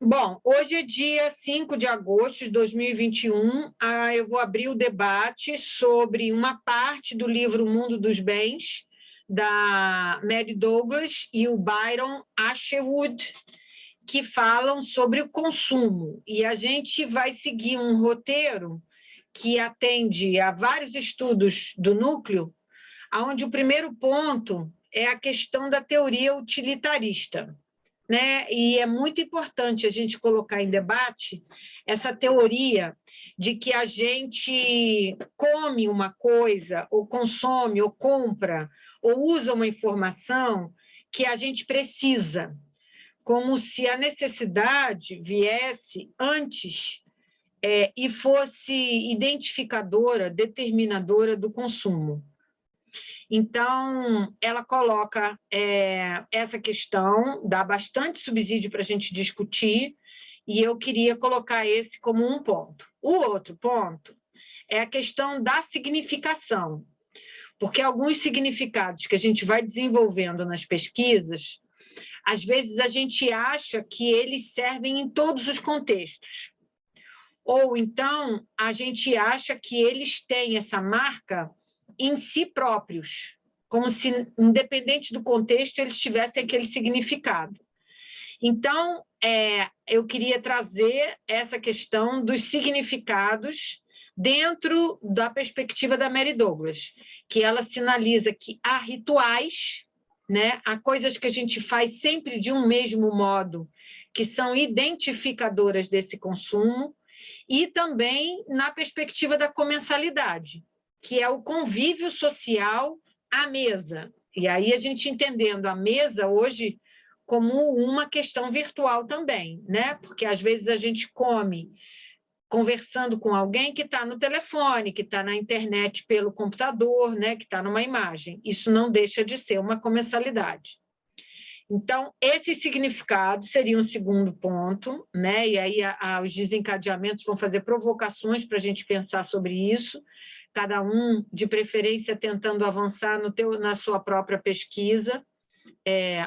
Bom, hoje é dia 5 de agosto de 2021. Eu vou abrir o debate sobre uma parte do livro O Mundo dos Bens, da Mary Douglas e o Byron Asherwood, que falam sobre o consumo. E a gente vai seguir um roteiro que atende a vários estudos do núcleo, onde o primeiro ponto é a questão da teoria utilitarista. Né? E é muito importante a gente colocar em debate essa teoria de que a gente come uma coisa, ou consome, ou compra, ou usa uma informação que a gente precisa, como se a necessidade viesse antes e fosse identificadora, determinadora do consumo. Então, ela coloca essa questão, dá bastante subsídio para a gente discutir, e eu queria colocar esse como um ponto. O outro ponto é a questão da significação, porque alguns significados que a gente vai desenvolvendo nas pesquisas, às vezes a gente acha que eles servem em todos os contextos, ou então a gente acha que eles têm essa marca em si próprios, como se, independente do contexto, eles tivessem aquele significado. Então, eu queria trazer essa questão dos significados dentro da perspectiva da Mary Douglas, que ela sinaliza que há rituais, né? Há coisas que a gente faz sempre de um mesmo modo, que são identificadoras desse consumo, e também na perspectiva da comensalidade, que é o convívio social à mesa. E aí a gente entendendo a mesa hoje como uma questão virtual também, né? Porque às vezes a gente come conversando com alguém que está no telefone, que está na internet pelo computador, né? Que está numa imagem. Isso não deixa de ser uma comensalidade. Então, esse significado seria um segundo ponto, né? E aí os desencadeamentos vão fazer provocações para a gente pensar sobre isso, cada um, de preferência, tentando avançar na sua própria pesquisa.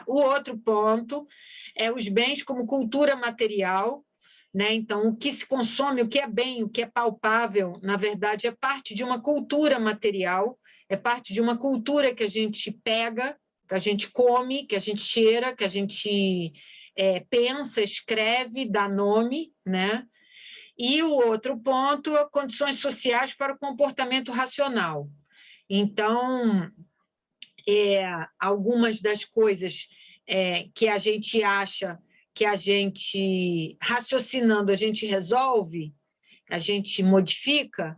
O outro ponto é os bens como cultura material, né? Então, o que se consome, o que é bem, o que é palpável, na verdade, é parte de uma cultura material, é parte de uma cultura que a gente pega, que a gente come, que a gente cheira, que a gente pensa, escreve, dá nome, né? E o outro ponto é condições sociais para o comportamento racional. Então, algumas das coisas que a gente acha que a gente, raciocinando, a gente resolve, a gente modifica,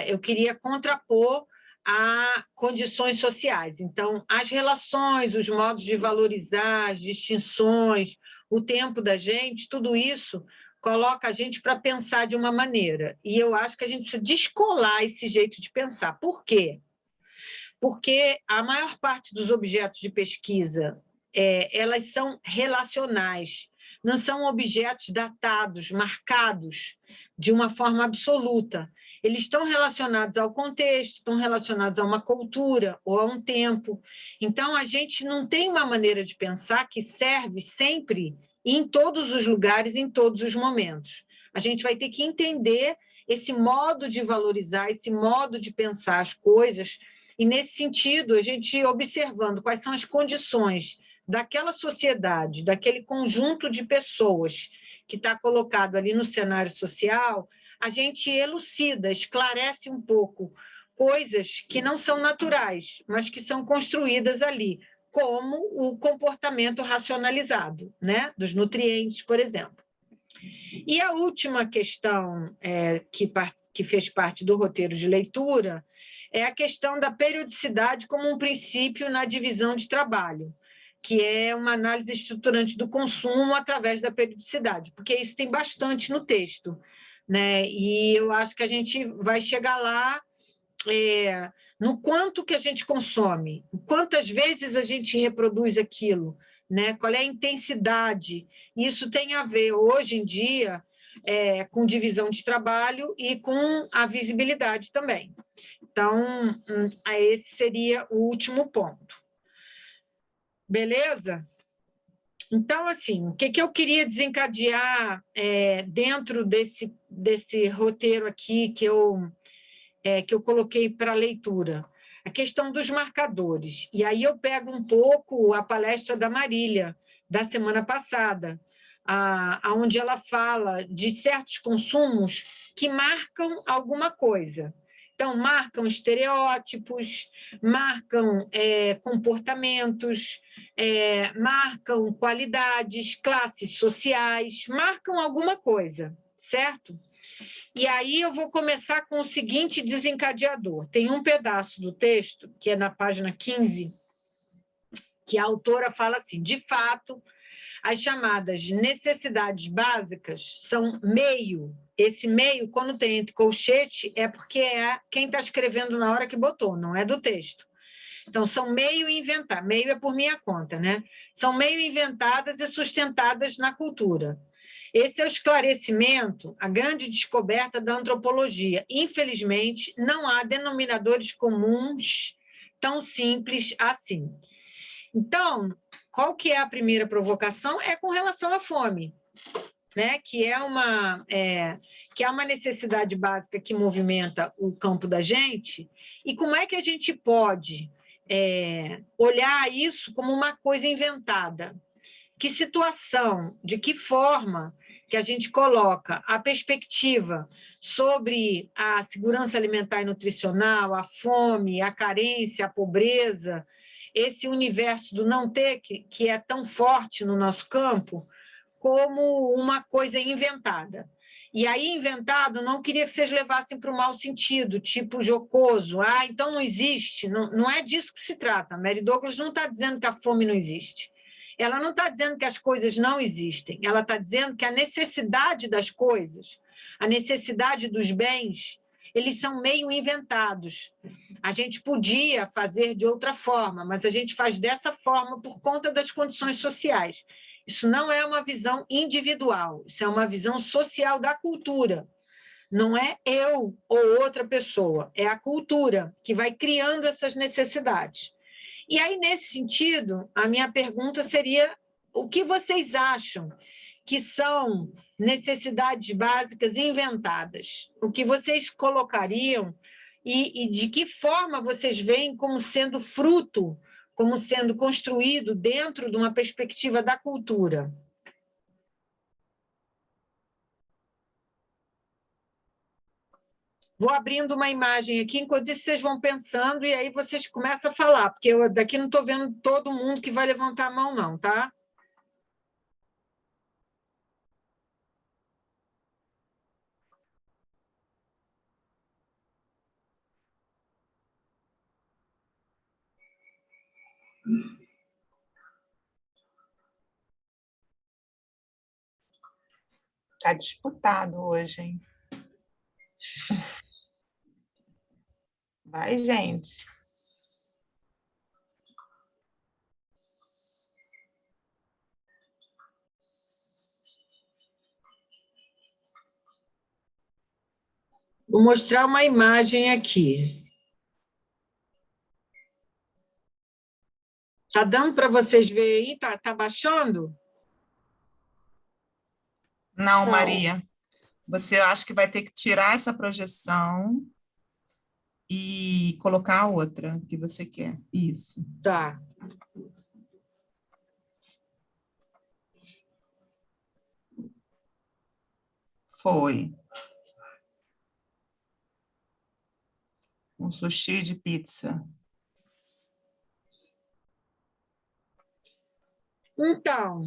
eu queria contrapor a condições sociais. Então, as relações, os modos de valorizar, as distinções, o tempo da gente, tudo isso coloca a gente para pensar de uma maneira. E eu acho que a gente precisa descolar esse jeito de pensar. Por quê? Porque a maior parte dos objetos de pesquisa, elas são relacionais, não são objetos datados, marcados de uma forma absoluta. Eles estão relacionados ao contexto, estão relacionados a uma cultura ou a um tempo. Então, a gente não tem uma maneira de pensar que serve sempre em todos os lugares, em todos os momentos. A gente vai ter que entender esse modo de valorizar, esse modo de pensar as coisas, e, nesse sentido, a gente observando quais são as condições daquela sociedade, daquele conjunto de pessoas que está colocado ali no cenário social, a gente elucida, esclarece um pouco coisas que não são naturais, mas que são construídas ali, como o comportamento racionalizado, né? Dos nutrientes, por exemplo. E a última questão que fez parte do roteiro de leitura é a questão da periodicidade como um princípio na divisão de trabalho, que é uma análise estruturante do consumo através da periodicidade, porque isso tem bastante no texto, né? E eu acho que a gente vai chegar lá no quanto que a gente consome, quantas vezes a gente reproduz aquilo, né? Qual é a intensidade. Isso tem a ver, hoje em dia, com divisão de trabalho e com a visibilidade também. Então, esse seria o último ponto. Beleza? Então, assim, o que eu queria desencadear dentro desse roteiro aqui que eu coloquei para leitura? A questão dos marcadores. E aí eu pego um pouco a palestra da Marília, da semana passada, onde ela fala de certos consumos que marcam alguma coisa. Então, marcam estereótipos, marcam comportamentos, marcam qualidades, classes sociais, marcam alguma coisa, certo? E aí eu vou começar com o seguinte desencadeador. Tem um pedaço do texto, que é na página 15, que a autora fala assim: de fato, as chamadas necessidades básicas são meio. Esse meio, quando tem entre colchete, é porque é quem está escrevendo na hora que botou, não é do texto. Então, são meio inventadas, meio é por minha conta, né? São meio inventadas e sustentadas na cultura. Esse é o esclarecimento, a grande descoberta da antropologia. Infelizmente, não há denominadores comuns tão simples assim. Então, qual que é a primeira provocação? É com relação à fome, né? que é uma necessidade básica que movimenta o campo da gente, e como é que a gente pode olhar isso como uma coisa inventada? Que situação, de que forma que a gente coloca a perspectiva sobre a segurança alimentar e nutricional, a fome, a carência, a pobreza, esse universo do não ter, que é tão forte no nosso campo, como uma coisa inventada. E aí, inventado, não queria que vocês levassem para o mau sentido, tipo jocoso. Então não existe. Não, não é disso que se trata. A Mary Douglas não está dizendo que a fome não existe. Ela não está dizendo que as coisas não existem. Ela está dizendo que a necessidade das coisas, a necessidade dos bens, eles são meio inventados. A gente podia fazer de outra forma, mas a gente faz dessa forma por conta das condições sociais. Isso não é uma visão individual, isso é uma visão social da cultura. Não é eu ou outra pessoa, é a cultura que vai criando essas necessidades. E aí, nesse sentido, a minha pergunta seria: o que vocês acham que são necessidades básicas inventadas? O que vocês colocariam e de que forma vocês veem como sendo fruto, como sendo construído dentro de uma perspectiva da cultura? Vou abrindo uma imagem aqui, enquanto isso vocês vão pensando, e aí vocês começam a falar, porque eu daqui não estou vendo todo mundo que vai levantar a mão, não, tá? Está disputado hoje, hein? Vai, gente. Vou mostrar uma imagem aqui. Está dando para vocês verem aí? Tá baixando? Não, Maria. Você acha que vai ter que tirar essa projeção e colocar a outra que você quer. Isso. Tá. Foi. Um sushi de pizza. Então,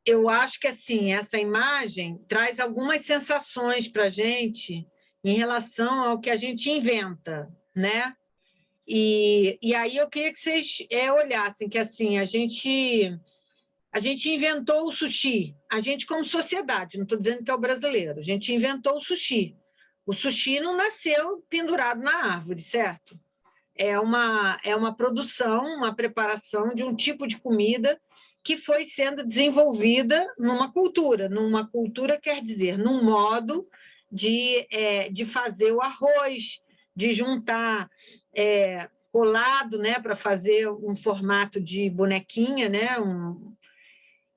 eu acho que assim, essa imagem traz algumas sensações para a gente em relação ao que a gente inventa, né? E aí eu queria que vocês olhassem que assim, a gente inventou o sushi, a gente como sociedade, não estou dizendo que é o brasileiro, a gente inventou o sushi. O sushi não nasceu pendurado na árvore, certo? É uma produção, uma preparação de um tipo de comida que foi sendo desenvolvida numa cultura quer dizer, num modo de fazer o arroz, de juntar colado, né, para fazer um formato de bonequinha, né?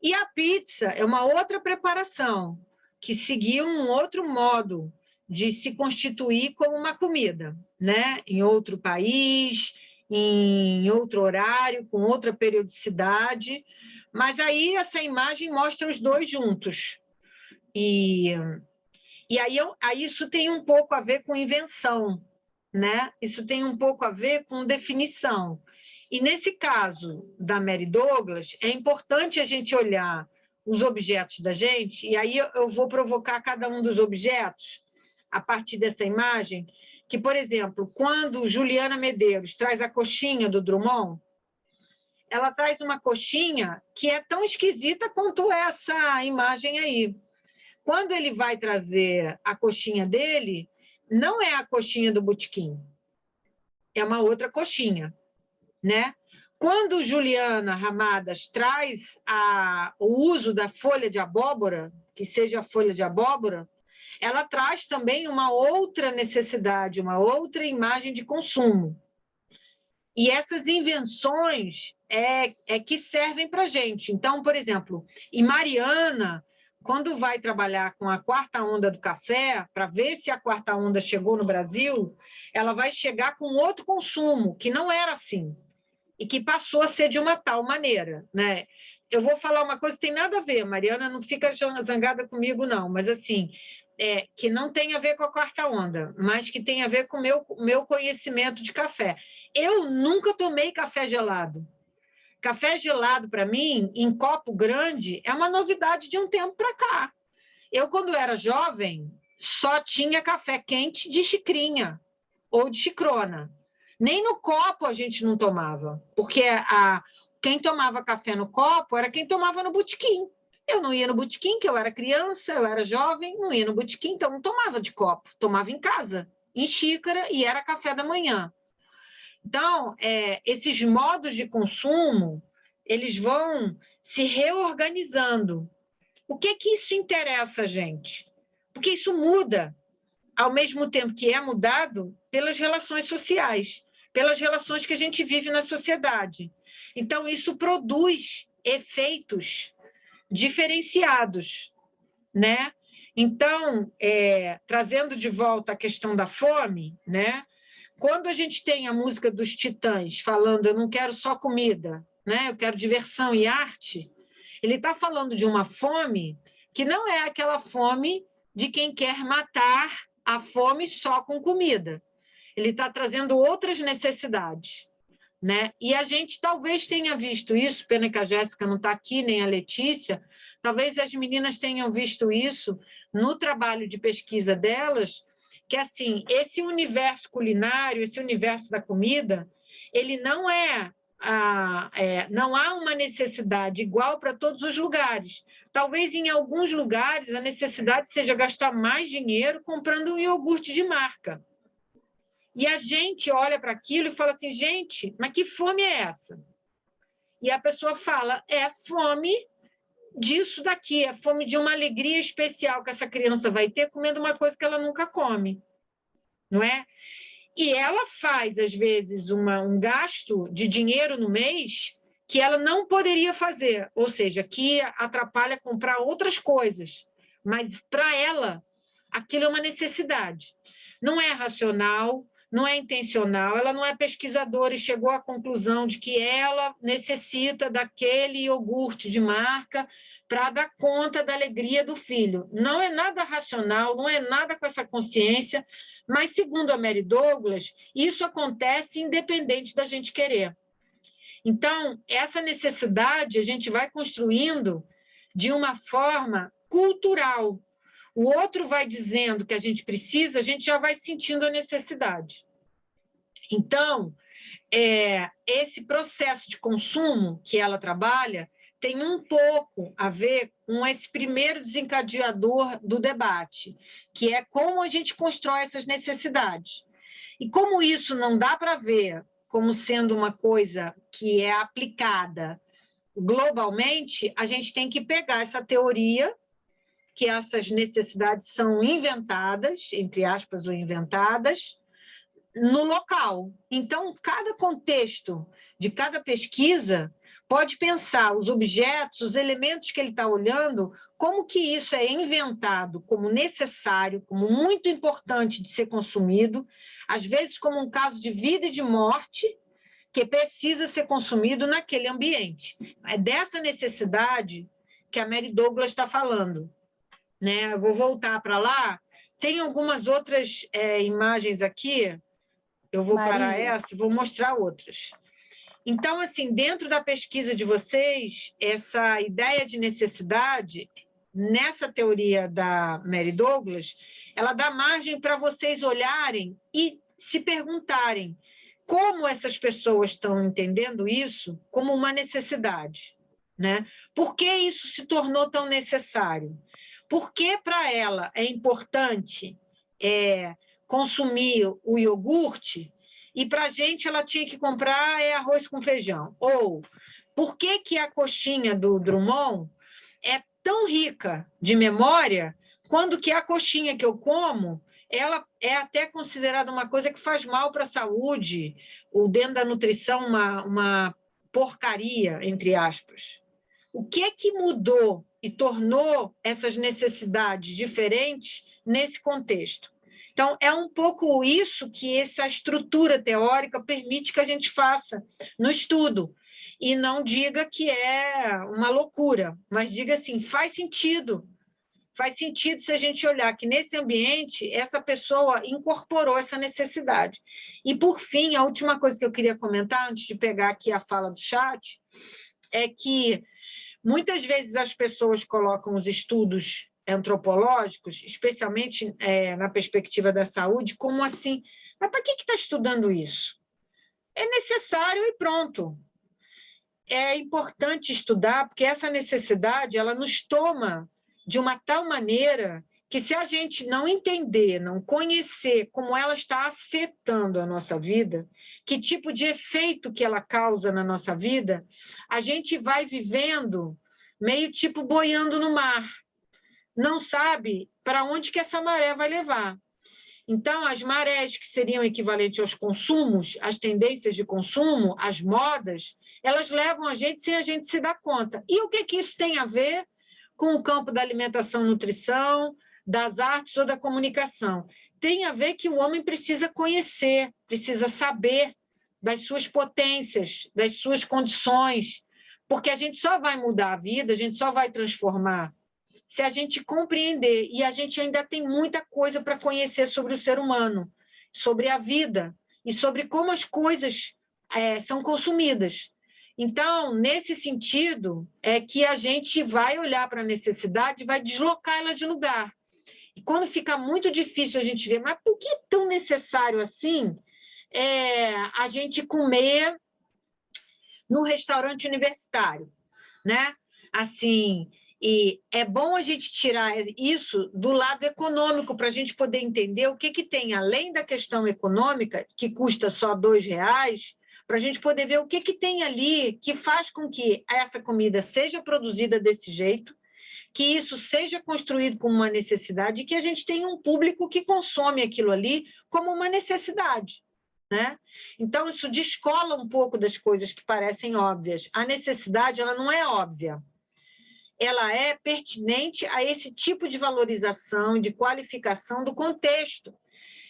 E a pizza é uma outra preparação, que seguia um outro modo de se constituir como uma comida, né? Em outro país, em outro horário, com outra periodicidade. Mas aí essa imagem mostra os dois juntos. E aí isso tem um pouco a ver com invenção, né? Isso tem um pouco a ver com definição. E nesse caso da Mary Douglas, é importante a gente olhar os objetos da gente, e aí eu vou provocar cada um dos objetos a partir dessa imagem, que, por exemplo, quando Juliana Medeiros traz a coxinha do Drummond, ela traz uma coxinha que é tão esquisita quanto essa imagem aí. Quando ele vai trazer a coxinha dele, não é a coxinha do botequim, é uma outra coxinha, né? Quando Juliana Ramadas traz o uso da folha de abóbora, que seja a folha de abóbora, ela traz também uma outra necessidade, uma outra imagem de consumo. E essas invenções é que servem para a gente. Então, por exemplo, em Mariana, quando vai trabalhar com a quarta onda do café, para ver se a quarta onda chegou no Brasil, ela vai chegar com outro consumo, que não era assim, e que passou a ser de uma tal maneira, né? Eu vou falar uma coisa que tem nada a ver, Mariana, não fica zangada comigo, não, mas assim, que não tem a ver com a quarta onda, mas que tem a ver com o meu conhecimento de café. Eu nunca tomei café gelado. Café gelado, para mim, em copo grande, é uma novidade de um tempo para cá. Eu, quando era jovem, só tinha café quente de xicrinha ou de xicrona. Nem no copo a gente não tomava, porque quem tomava café no copo era quem tomava no botequim. Eu não ia no botequim, porque eu era criança, eu era jovem, não ia no botequim, então não tomava de copo, tomava em casa, em xícara, e era café da manhã. Então, esses modos de consumo, eles vão se reorganizando. O que isso interessa a gente? Porque isso muda, ao mesmo tempo que é mudado pelas relações sociais, pelas relações que a gente vive na sociedade. Então, isso produz efeitos diferenciados, né? Então, trazendo de volta a questão da fome, né? Quando a gente tem a música dos Titãs falando eu não quero só comida, né? Eu quero diversão e arte, ele está falando de uma fome que não é aquela fome de quem quer matar a fome só com comida. Ele está trazendo outras necessidades, né? E a gente talvez tenha visto isso, pena que a Jéssica não está aqui, nem a Letícia, talvez as meninas tenham visto isso no trabalho de pesquisa delas, que assim, esse universo culinário, esse universo da comida, ele não não há uma necessidade igual para todos os lugares. Talvez em alguns lugares a necessidade seja gastar mais dinheiro comprando um iogurte de marca. E a gente olha para aquilo e fala assim, gente, mas que fome é essa? E a pessoa fala, é fome disso daqui, é fome de uma alegria especial que essa criança vai ter comendo uma coisa que ela nunca come, não é? E ela faz, às vezes, um gasto de dinheiro no mês que ela não poderia fazer, ou seja, que atrapalha comprar outras coisas, mas para ela aquilo é uma necessidade. Não é racional, não é intencional, ela não é pesquisadora e chegou à conclusão de que ela necessita daquele iogurte de marca para dar conta da alegria do filho. Não é nada racional, não é nada com essa consciência, mas, segundo a Mary Douglas, isso acontece independente da gente querer. Então, essa necessidade a gente vai construindo de uma forma cultural. O outro vai dizendo que a gente precisa, a gente já vai sentindo a necessidade. Então, esse processo de consumo que ela trabalha tem um pouco a ver com esse primeiro desencadeador do debate, que é como a gente constrói essas necessidades. E como isso não dá para ver como sendo uma coisa que é aplicada globalmente, a gente tem que pegar essa teoria, que essas necessidades são inventadas, entre aspas, ou inventadas, no local. Então, cada contexto de cada pesquisa pode pensar os objetos, os elementos que ele está olhando, como que isso é inventado como necessário, como muito importante de ser consumido, às vezes como um caso de vida e de morte, que precisa ser consumido naquele ambiente. É dessa necessidade que a Mary Douglas está falando, né? Eu vou voltar para lá. Tem algumas outras imagens aqui, eu vou parar essa e vou mostrar outras. Então, assim, dentro da pesquisa de vocês, essa ideia de necessidade, nessa teoria da Mary Douglas, ela dá margem para vocês olharem e se perguntarem como essas pessoas estão entendendo isso como uma necessidade, né? Por que isso se tornou tão necessário? Por que para ela é importante consumir o iogurte e para a gente ela tinha que comprar arroz com feijão? Ou por que que a coxinha do Drummond é tão rica de memória quando que a coxinha que eu como ela é até considerada uma coisa que faz mal para a saúde, ou dentro da nutrição uma porcaria, entre aspas. O que mudou e tornou essas necessidades diferentes nesse contexto? Então, é um pouco isso que essa estrutura teórica permite que a gente faça no estudo, e não diga que é uma loucura, mas diga assim, faz sentido. Faz sentido se a gente olhar que, nesse ambiente, essa pessoa incorporou essa necessidade. E, por fim, a última coisa que eu queria comentar, antes de pegar aqui a fala do chat, é que, muitas vezes, as pessoas colocam os estudos antropológicos, especialmente na perspectiva da saúde, como assim, mas para que está estudando isso? É necessário e pronto. É importante estudar, porque essa necessidade ela nos toma de uma tal maneira que, se a gente não entender, não conhecer como ela está afetando a nossa vida, que tipo de efeito que ela causa na nossa vida, a gente vai vivendo meio tipo boiando no mar. Não sabe para onde que essa maré vai levar. Então, as marés, que seriam equivalentes aos consumos, as tendências de consumo, as modas, elas levam a gente sem a gente se dar conta. E o que isso tem a ver com o campo da alimentação e nutrição, das artes ou da comunicação? Tem a ver que o homem precisa conhecer, precisa saber das suas potências, das suas condições, porque a gente só vai mudar a vida, a gente só vai transformar se a gente compreender, e a gente ainda tem muita coisa para conhecer sobre o ser humano, sobre a vida e sobre como as coisas são consumidas. Então, nesse sentido, é que a gente vai olhar para a necessidade e vai deslocar ela de lugar. E quando fica muito difícil a gente ver, mas por que é tão necessário assim a gente comer no restaurante universitário, né? Assim, e é bom a gente tirar isso do lado econômico para a gente poder entender o que tem além da questão econômica, que custa só R$2, para a gente poder ver o que tem ali que faz com que essa comida seja produzida desse jeito, que isso seja construído como uma necessidade e que a gente tenha um público que consome aquilo ali como uma necessidade, né? Então, isso descola um pouco das coisas que parecem óbvias. A necessidade ela não é óbvia. Ela é pertinente a esse tipo de valorização, de qualificação do contexto.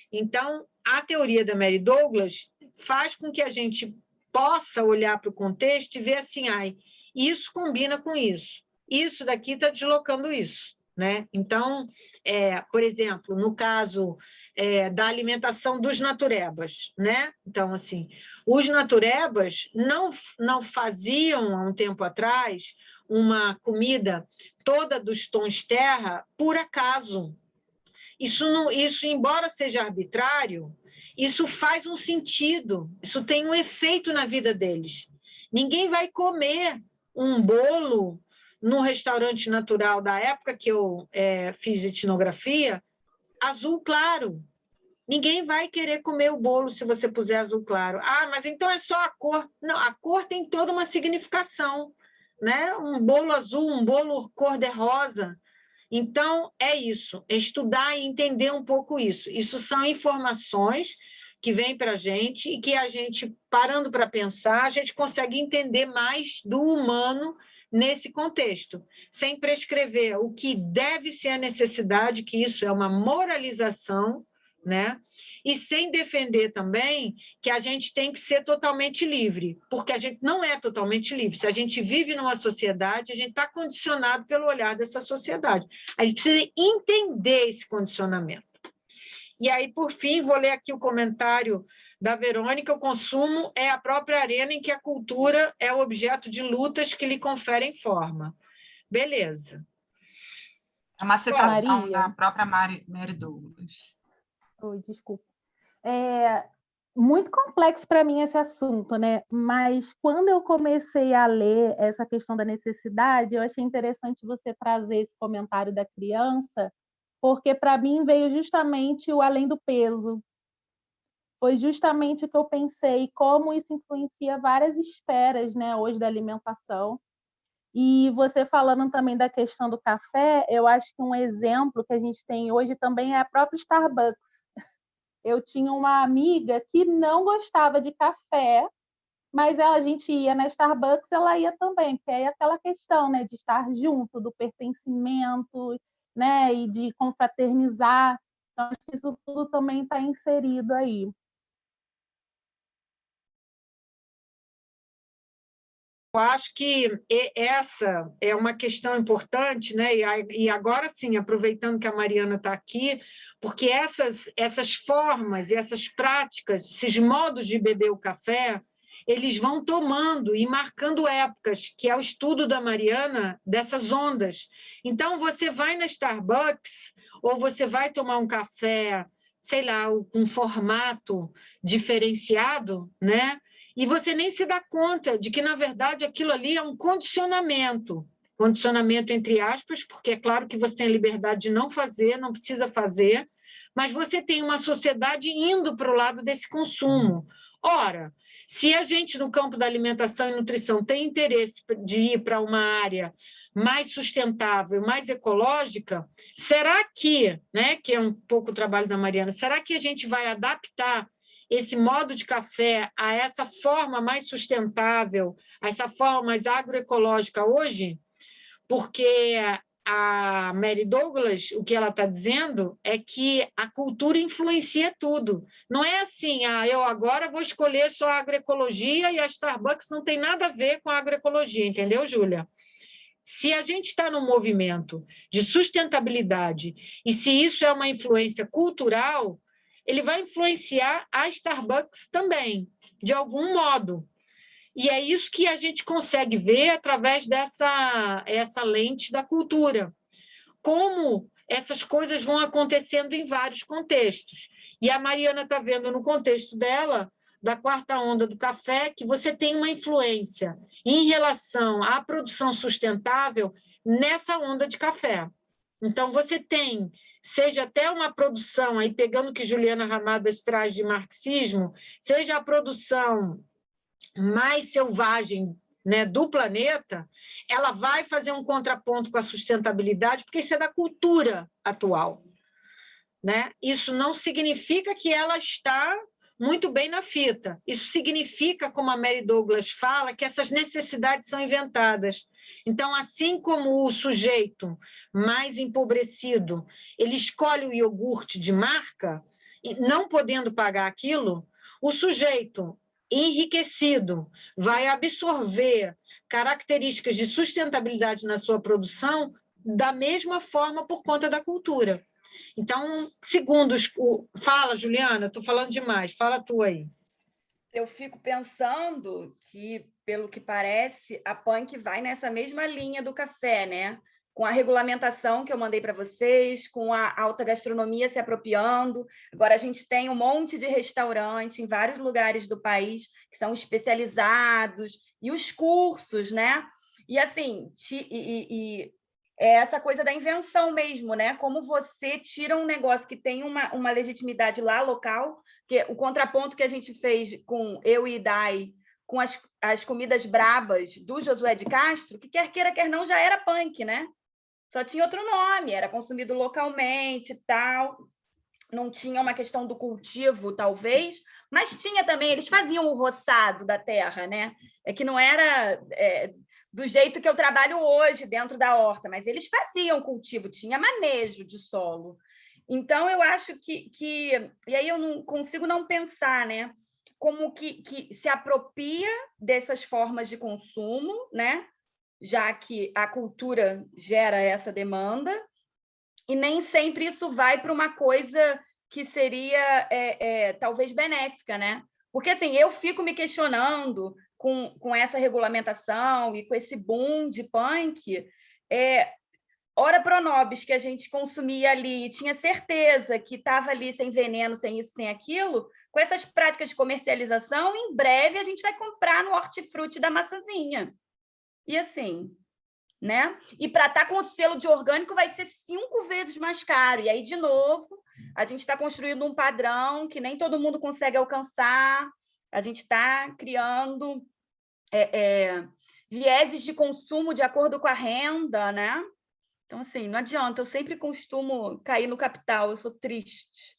Então, a teoria da Mary Douglas faz com que a gente possa olhar para o contexto e ver assim, isso combina com isso. Isso daqui está deslocando isso, né? Então, por exemplo, no caso da alimentação dos naturebas, né? Então, assim, os naturebas não faziam, há um tempo atrás, uma comida toda dos tons terra por acaso. Isso, embora seja arbitrário, isso faz um sentido, isso tem um efeito na vida deles. Ninguém vai comer um bolo no restaurante natural da época que eu fiz etnografia, azul claro. Ninguém vai querer comer o bolo se você puser azul claro. Mas então é só a cor. Não, a cor tem toda uma significação, né? Um bolo azul, um bolo cor-de-rosa. Então, é isso, é estudar e entender um pouco isso. Isso são informações que vem para a gente e que a gente, parando para pensar, a gente consegue entender mais do humano nesse contexto, sem prescrever o que deve ser a necessidade, que isso é uma moralização, né? E sem defender também que a gente tem que ser totalmente livre, porque a gente não é totalmente livre. Se a gente vive numa sociedade, a gente está condicionado pelo olhar dessa sociedade. A gente precisa entender esse condicionamento. E aí, por fim, vou ler aqui o comentário da Verônica: o consumo é a própria arena em que a cultura é o objeto de lutas que lhe conferem forma. Beleza. É uma citação Maria. da própria Mary Douglas. Oi, desculpa. É muito complexo para mim esse assunto, né? Mas quando eu comecei a ler essa questão da necessidade, eu achei interessante você trazer esse comentário da criança, porque para mim veio justamente o além do peso. Foi justamente o que eu pensei, como isso influencia várias esferas, né, hoje da alimentação. E você falando também da questão do café, eu acho que um exemplo que a gente tem hoje também é a própria Starbucks. Eu tinha uma amiga que não gostava de café, mas a gente ia na Starbucks, ela ia também, porque aí é aquela questão, né, de estar junto, do pertencimento, né, e de confraternizar. Então, acho que isso tudo também está inserido aí. Eu acho que essa é uma questão importante, né? E agora sim, aproveitando que a Mariana está aqui, porque essas formas e essas práticas, esses modos de beber o café, eles vão tomando e marcando épocas, que é o estudo da Mariana dessas ondas. Então, você vai na Starbucks ou você vai tomar um café, sei lá, com formato diferenciado, né? E você nem se dá conta de que, na verdade, aquilo ali é um condicionamento entre aspas, porque é claro que você tem a liberdade de não fazer, não precisa fazer, mas você tem uma sociedade indo para o lado desse consumo. Ora, se a gente, no campo da alimentação e nutrição, tem interesse de ir para uma área mais sustentável, mais ecológica, será que, né, que é um pouco o trabalho da Mariana, será que a gente vai adaptar esse modo de café a essa forma mais sustentável, a essa forma mais agroecológica hoje? Porque a Mary Douglas, o que ela está dizendo é que a cultura influencia tudo. Não é assim, eu agora vou escolher só a agroecologia e a Starbucks não tem nada a ver com a agroecologia, entendeu, Júlia? Se a gente está num movimento de sustentabilidade e se isso é uma influência cultural, ele vai influenciar a Starbucks também, de algum modo. E é isso que a gente consegue ver através essa lente da cultura. Como essas coisas vão acontecendo em vários contextos. E a Mariana está vendo no contexto dela, da quarta onda do café, que você tem uma influência em relação à produção sustentável nessa onda de café. Então, você tem, seja até uma produção, aí pegando o que Juliana Ramadas traz de marxismo, seja a produção mais selvagem, né, do planeta, ela vai fazer um contraponto com a sustentabilidade, porque isso é da cultura atual, né? Isso não significa que ela está muito bem na fita. Isso significa, como a Mary Douglas fala, que essas necessidades são inventadas. Então, assim como o sujeito mais empobrecido, ele escolhe o iogurte de marca, não podendo pagar aquilo, o sujeito enriquecido vai absorver características de sustentabilidade na sua produção da mesma forma por conta da cultura. Então, segundo Fala, Juliana, estou falando demais, fala tu aí. Eu fico pensando que, pelo que parece, a Punk vai nessa mesma linha do café, né? Com a regulamentação que eu mandei para vocês, com a alta gastronomia se apropriando. Agora a gente tem um monte de restaurante em vários lugares do país que são especializados, e os cursos, né? E assim, é essa coisa da invenção mesmo, né? Como você tira um negócio que tem uma legitimidade lá local, que o contraponto que a gente fez com eu e Dai, com as comidas brabas do Josué de Castro, que quer queira, quer não, já era punk, né? Só tinha outro nome, era consumido localmente e tal. não tinha uma questão do cultivo, talvez, mas tinha também, eles faziam o roçado da terra, né? É que não era do jeito que eu trabalho hoje dentro da horta, mas eles faziam cultivo, tinha manejo de solo. Então, eu acho que e aí eu não consigo não pensar, né? Como que se apropria dessas formas de consumo, né? Já que a cultura gera essa demanda, e nem sempre isso vai para uma coisa que seria talvez benéfica, né? Porque assim, eu fico me questionando com essa regulamentação e com esse boom de punk, ora pro nobis que a gente consumia ali e tinha certeza que estava ali sem veneno, sem isso, sem aquilo, com essas práticas de comercialização, em breve a gente vai comprar no hortifruti da maçãzinha. E assim, né? E para estar com o selo de orgânico vai ser 5 vezes mais caro. E aí, de novo, a gente está construindo um padrão que nem todo mundo consegue alcançar. A gente está criando vieses de consumo de acordo com a renda, né? Então, assim, não adianta. Eu sempre costumo cair no capital. Eu sou triste.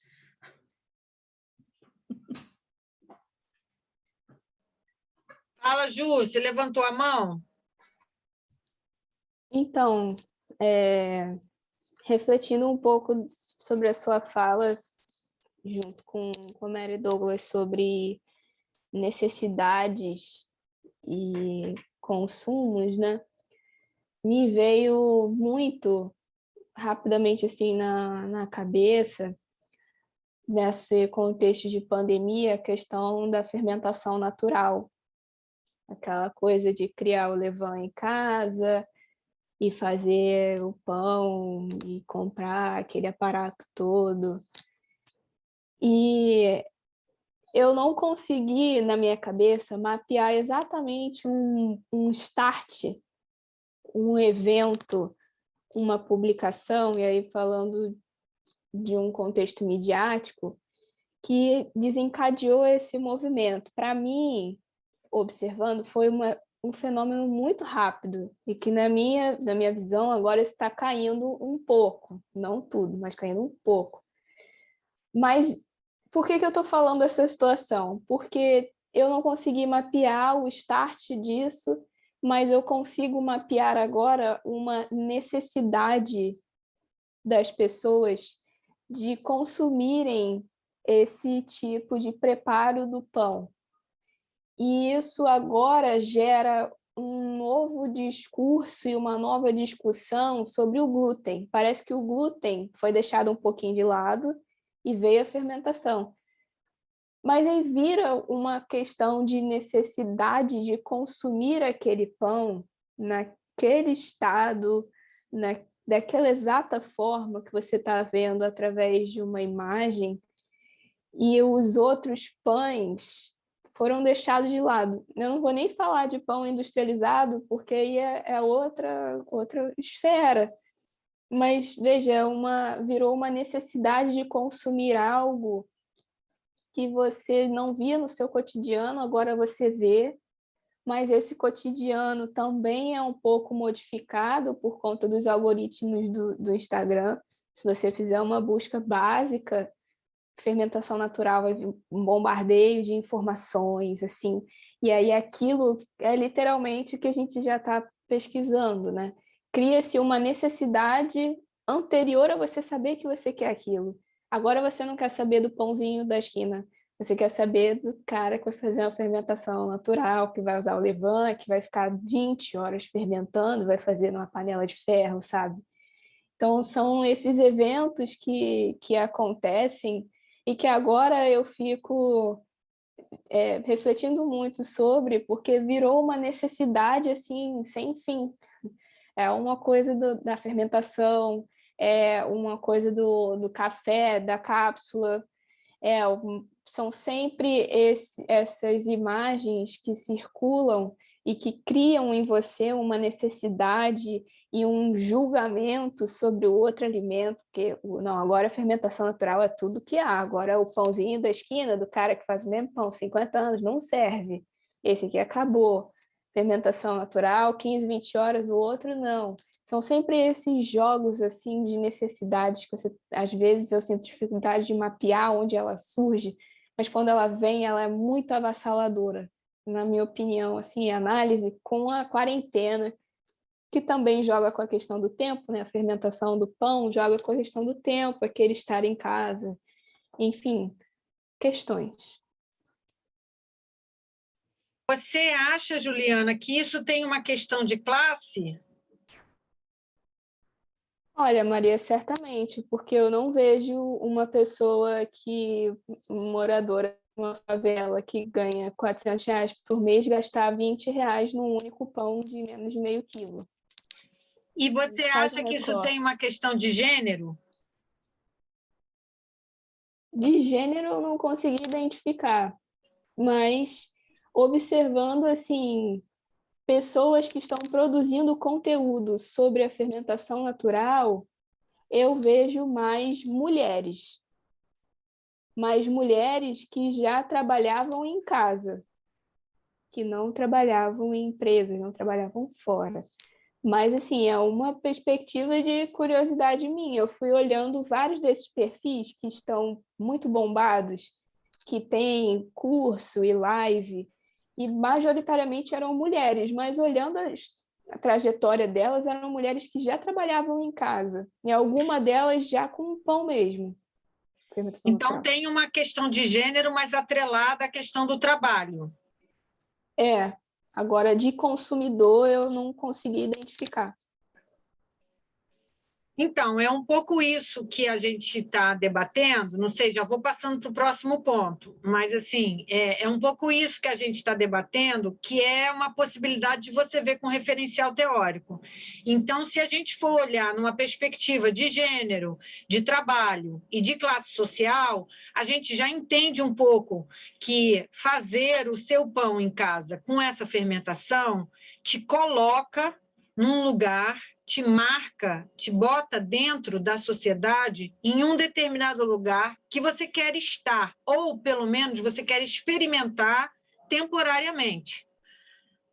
Fala, Ju, você levantou a mão? Então, refletindo um pouco sobre a sua fala, junto com a Mary Douglas, sobre necessidades e consumos, né? Me veio muito rapidamente assim na cabeça, nesse contexto de pandemia, a questão da fermentação natural. Aquela coisa de criar o levain em casa e fazer o pão e comprar aquele aparato todo. E eu não consegui, na minha cabeça, mapear exatamente um start, um evento, uma publicação, e aí falando de um contexto midiático, que desencadeou esse movimento. Para mim, observando, foi um fenômeno muito rápido e que, na minha visão, agora está caindo um pouco, não tudo, mas caindo um pouco. Mas por que eu estou falando essa situação? Porque eu não consegui mapear o start disso, mas eu consigo mapear agora uma necessidade das pessoas de consumirem esse tipo de preparo do pão. E isso agora gera um novo discurso e uma nova discussão sobre o glúten. Parece que o glúten foi deixado um pouquinho de lado e veio a fermentação. Mas aí vira uma questão de necessidade de consumir aquele pão naquele estado, daquela exata forma que você está vendo através de uma imagem, e os outros pães foram deixados de lado. Eu não vou nem falar de pão industrializado, porque aí é outra esfera. Mas, veja, virou uma necessidade de consumir algo que você não via no seu cotidiano, agora você vê, mas esse cotidiano também é um pouco modificado por conta dos algoritmos do Instagram. Se você fizer uma busca básica, fermentação natural, vai vir um bombardeio de informações, assim, e aí aquilo é literalmente o que a gente já está pesquisando, né? Cria-se uma necessidade anterior a você saber que você quer aquilo. Agora você não quer saber do pãozinho da esquina, você quer saber do cara que vai fazer uma fermentação natural, que vai usar o levain, que vai ficar 20 horas fermentando, vai fazer numa panela de ferro, sabe? Então, são esses eventos que acontecem e que agora eu fico refletindo muito sobre, porque virou uma necessidade assim sem fim. É uma coisa da fermentação, é uma coisa do café, da cápsula, são sempre essas imagens que circulam e que criam em você uma necessidade e um julgamento sobre o outro alimento, porque não, agora a fermentação natural é tudo que há, agora o pãozinho da esquina do cara que faz o mesmo pão 50 anos não serve, esse aqui acabou. Fermentação natural, 15, 20 horas, o outro não. São sempre esses jogos assim de necessidades que você, às vezes eu sinto dificuldade de mapear onde ela surge, mas quando ela vem, ela é muito avassaladora, na minha opinião, assim, análise com a quarentena, que também joga com a questão do tempo, né? A fermentação do pão joga com a questão do tempo, aquele estar em casa, enfim, questões. Você acha, Juliana, que isso tem uma questão de classe? Olha, Maria, certamente, porque eu não vejo uma pessoa moradora de uma favela, que ganha R$ 400 por mês, gastar R$ 20 num único pão de menos de meio quilo. E você Faz acha um que isso recorte. tem uma questão de gênero? De gênero eu não consegui identificar, mas observando assim pessoas que estão produzindo conteúdo sobre a fermentação natural, eu vejo mais mulheres que já trabalhavam em casa, que não trabalhavam em empresas, não trabalhavam fora. Mas, assim, é uma perspectiva de curiosidade minha. Eu fui olhando vários desses perfis que estão muito bombados, que têm curso e live, e majoritariamente eram mulheres, mas olhando a trajetória delas, eram mulheres que já trabalhavam em casa, e alguma delas já com um pão mesmo. Então, tem uma questão de gênero, mas atrelada à questão do trabalho. Agora, de consumidor, eu não consegui identificar. Então, é um pouco isso que a gente está debatendo, não sei, já vou passando para o próximo ponto, mas, assim, é um pouco isso que a gente está debatendo, que é uma possibilidade de você ver com referencial teórico. Então, se a gente for olhar numa perspectiva de gênero, de trabalho e de classe social, a gente já entende um pouco que fazer o seu pão em casa com essa fermentação te coloca num lugar, te marca, te bota dentro da sociedade em um determinado lugar que você quer estar, ou pelo menos você quer experimentar temporariamente.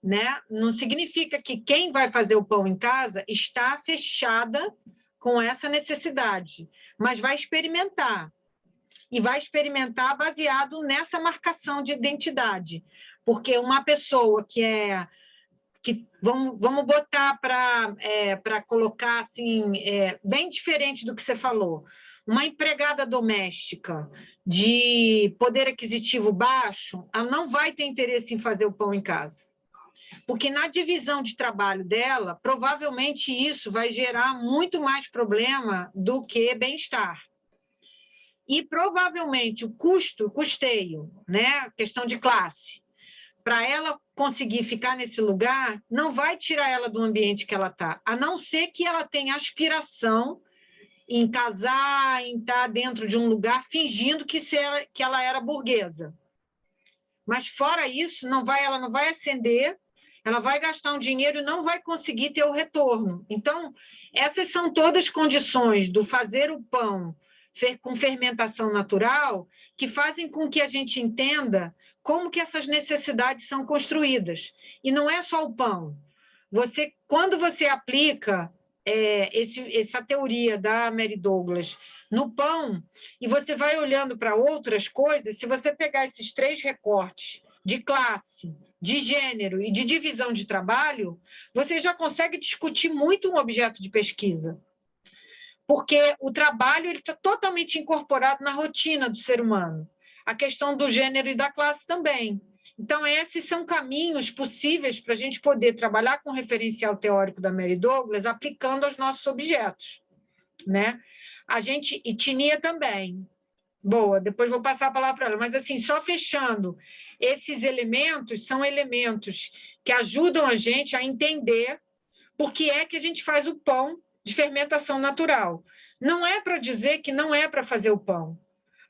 Né? Não significa que quem vai fazer o pão em casa está fechada com essa necessidade, mas vai experimentar. E vai experimentar baseado nessa marcação de identidade. Porque uma pessoa que vamos botar para colocar assim, bem diferente do que você falou. Uma empregada doméstica de poder aquisitivo baixo, ela não vai ter interesse em fazer o pão em casa. Porque na divisão de trabalho dela, provavelmente isso vai gerar muito mais problema do que bem-estar. E provavelmente o custeio, né, questão de classe, para ela conseguir ficar nesse lugar, não vai tirar ela do ambiente que ela está, a não ser que ela tenha aspiração em casar, em estar dentro de um lugar fingindo que ela era burguesa. Mas, fora isso, ela não vai ascender, ela vai gastar um dinheiro e não vai conseguir ter o retorno. Então, essas são todas condições do fazer o pão com fermentação natural que fazem com que a gente entenda como que essas necessidades são construídas. E não é só o pão. Quando você aplica essa teoria da Mary Douglas no pão, e você vai olhando para outras coisas, se você pegar esses 3 recortes de classe, de gênero e de divisão de trabalho, você já consegue discutir muito um objeto de pesquisa. Porque o trabalho está totalmente incorporado na rotina do ser humano. A questão do gênero e da classe também. Então, esses são caminhos possíveis para a gente poder trabalhar com o referencial teórico da Mary Douglas, aplicando aos nossos objetos. Né? E Tinia também. Boa, depois vou passar a palavra para ela. Mas, assim, só fechando, esses elementos são elementos que ajudam a gente a entender por que é que a gente faz o pão de fermentação natural. Não é para dizer que não é para fazer o pão,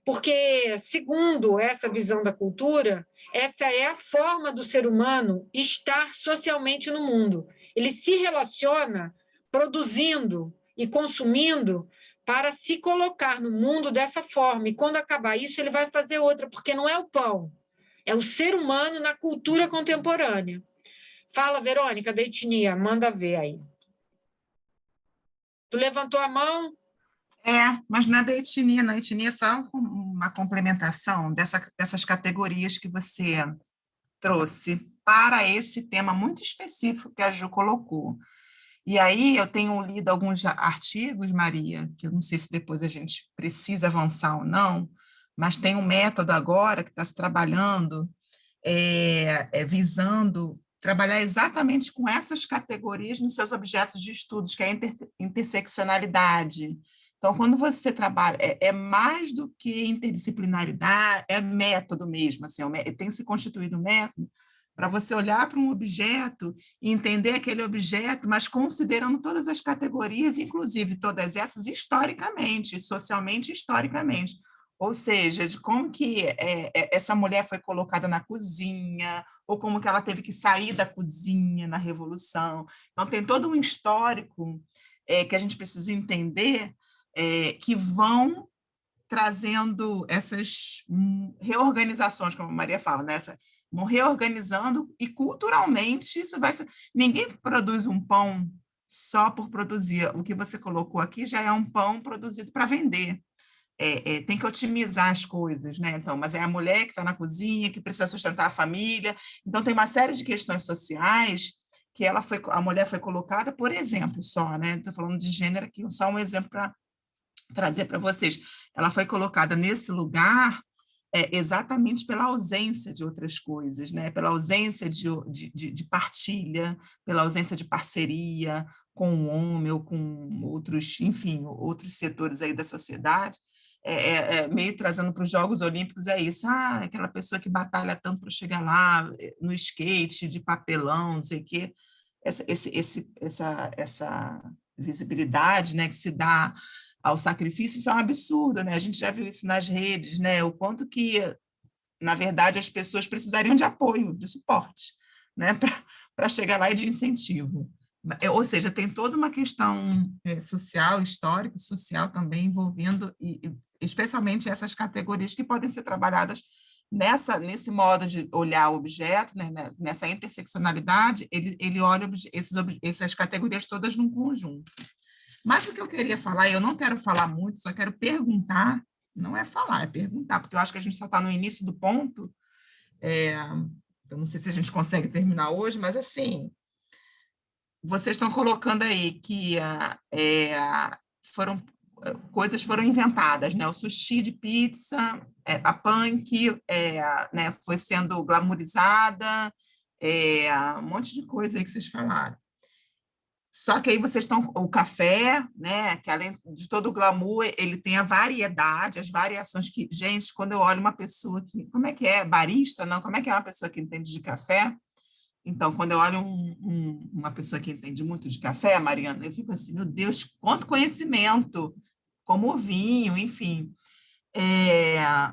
porque, segundo essa visão da cultura, essa é a forma do ser humano estar socialmente no mundo. Ele se relaciona produzindo e consumindo para se colocar no mundo dessa forma. E, quando acabar isso, ele vai fazer outra, porque não é o pão, é o ser humano na cultura contemporânea. Fala, Verônica, da etnia, manda ver aí. Tu levantou a mão? Mas não é da etnia, não. A etnia é só uma complementação dessas categorias que você trouxe para esse tema muito específico que a Ju colocou. E aí eu tenho lido alguns artigos, Maria, que eu não sei se depois a gente precisa avançar ou não, mas tem um método agora que está se trabalhando, visando trabalhar exatamente com essas categorias nos seus objetos de estudos, que é a interseccionalidade. Então, quando você trabalha, é mais do que interdisciplinaridade, é método mesmo, assim, tem se constituído um método para você olhar para um objeto e entender aquele objeto, mas considerando todas as categorias, inclusive todas essas historicamente, socialmente e historicamente. Ou seja, de como que essa mulher foi colocada na cozinha, ou como que ela teve que sair da cozinha na Revolução. Então, tem todo um histórico que a gente precisa entender, que vão trazendo essas reorganizações, como a Maria fala, né? Vão reorganizando, e culturalmente isso vai ser... Ninguém produz um pão só por produzir. O que você colocou aqui já é um pão produzido para vender. Tem que otimizar as coisas, né? Então, mas é a mulher que está na cozinha, que precisa sustentar a família. Então, tem uma série de questões sociais que a mulher foi colocada, por exemplo, só, né? Estou falando de gênero aqui, só um exemplo para trazer para vocês. Ela foi colocada nesse lugar exatamente pela ausência de outras coisas, né? Pela ausência de partilha, pela ausência de parceria com o homem ou com outros, enfim, outros setores aí da sociedade. Meio trazendo para os Jogos Olímpicos isso, aquela pessoa que batalha tanto para chegar lá, no skate, de papelão, não sei o quê, essa visibilidade, né, que se dá ao sacrifício, isso é um absurdo, né? A gente já viu isso nas redes, né? O quanto que, na verdade, as pessoas precisariam de apoio, de suporte, né? Para chegar lá e de incentivo. Ou seja, tem toda uma questão social, histórica, social também, envolvendo, e especialmente essas categorias que podem ser trabalhadas nesse modo de olhar o objeto, né? Nessa interseccionalidade, ele olha essas categorias todas num conjunto. Mas o que eu queria falar, e eu não quero falar muito, só quero perguntar, não é falar, é perguntar, porque eu acho que a gente só está no início do ponto, eu não sei se a gente consegue terminar hoje, mas assim, vocês estão colocando aí que coisas foram inventadas, né? O sushi de pizza, a punk né, foi sendo glamourizada, um monte de coisa aí que vocês falaram. Só que aí vocês estão... O café, né, que além de todo o glamour, ele tem a variedade, as variações que... Gente, quando eu olho uma pessoa que... Como é que é? Barista? Não, como é que é uma pessoa que entende de café? Então, quando eu olho uma pessoa que entende muito de café, Mariana, eu fico assim, meu Deus, quanto conhecimento! Como o vinho, enfim.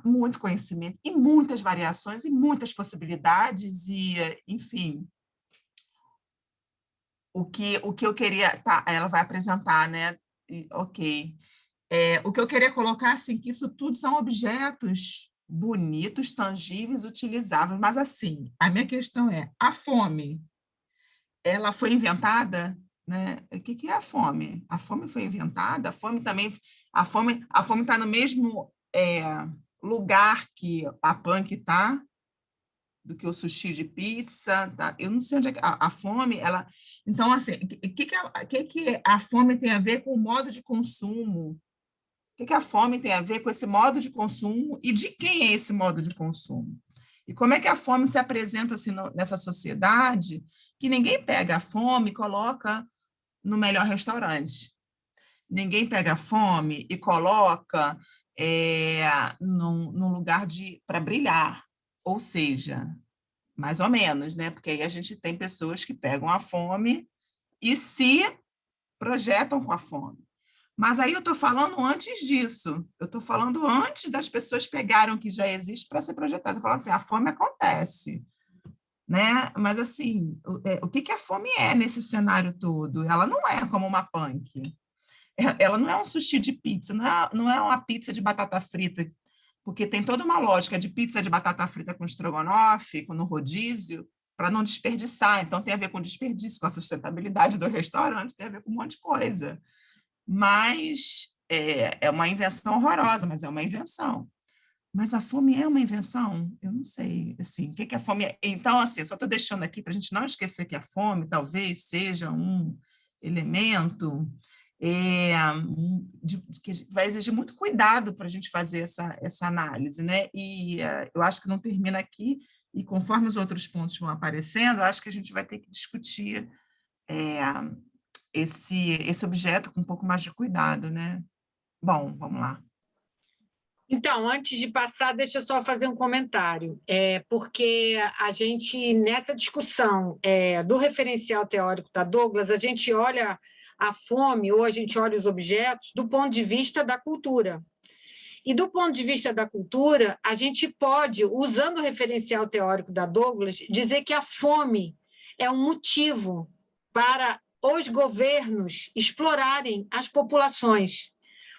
Muito conhecimento e muitas variações e muitas possibilidades e, enfim... O que eu queria... Tá, ela vai apresentar, né? Ok. O que eu queria colocar, assim, que isso tudo são objetos bonitos, tangíveis, utilizáveis, mas, assim, a minha questão a fome, ela foi inventada, né? O que é a fome? A fome foi inventada? A fome também... A fome está no mesmo lugar que a punk está, do que o sushi de pizza, tá? Eu não sei onde é que a fome, ela... Então, assim, o que a fome tem a ver com o modo de consumo? O que a fome tem a ver com esse modo de consumo e de quem é esse modo de consumo? E como é que a fome se apresenta assim, nessa sociedade que ninguém pega a fome e coloca no melhor restaurante? Ninguém pega a fome e coloca num lugar para brilhar. Ou seja, mais ou menos, né? Porque aí a gente tem pessoas que pegam a fome e se projetam com a fome. Mas aí eu estou falando antes disso. Eu estou falando antes das pessoas pegarem o que já existe para ser projetado. Eu falo assim, a fome acontece, né? Mas assim, o que a fome é nesse cenário todo? Ela não é como uma punk. Ela não é um sushi de pizza, não é uma pizza de batata frita, porque tem toda uma lógica de pizza de batata frita com estrogonofe, no rodízio, para não desperdiçar. Então, tem a ver com desperdício, com a sustentabilidade do restaurante, tem a ver com um monte de coisa. mas é uma invenção horrorosa, mas é uma invenção. Mas a fome é uma invenção? Eu não sei, assim, o que a fome é? Então, assim, só estou deixando aqui para a gente não esquecer que a fome talvez seja um elemento que vai exigir muito cuidado para a gente fazer essa análise, né? E eu acho que não termina aqui, e conforme os outros pontos vão aparecendo, eu acho que a gente vai ter que discutir esse objeto com um pouco mais de cuidado, né? Bom, vamos lá. Então, antes de passar, deixa eu só fazer um comentário, porque a gente, nessa discussão do referencial teórico da Douglas, a gente olha a fome, ou a gente olha os objetos, do ponto de vista da cultura. E do ponto de vista da cultura, a gente pode, usando o referencial teórico da Douglas, dizer que a fome é um motivo para os governos explorarem as populações,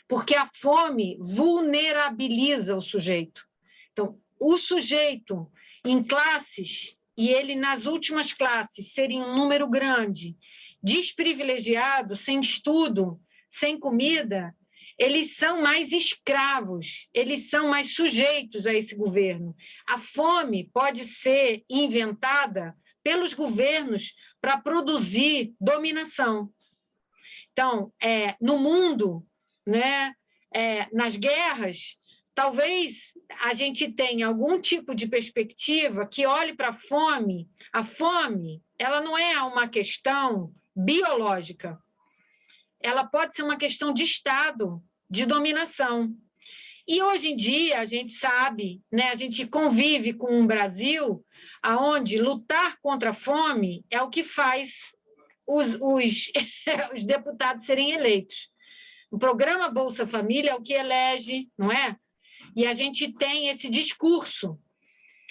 porque a fome vulnerabiliza o sujeito. Então, o sujeito em classes, e ele nas últimas classes seria um número grande, desprivilegiado, sem estudo, sem comida, eles são mais escravos, eles são mais sujeitos a esse governo. A fome pode ser inventada pelos governos para produzir dominação. Então, no mundo, né, nas guerras, talvez a gente tenha algum tipo de perspectiva que olhe para a fome. A fome, ela não é uma questão biológica, ela pode ser uma questão de Estado, de dominação. E hoje em dia a gente sabe, né, a gente convive com um Brasil onde lutar contra a fome é o que faz os deputados serem eleitos. O programa Bolsa Família é o que elege, não é? E a gente tem esse discurso.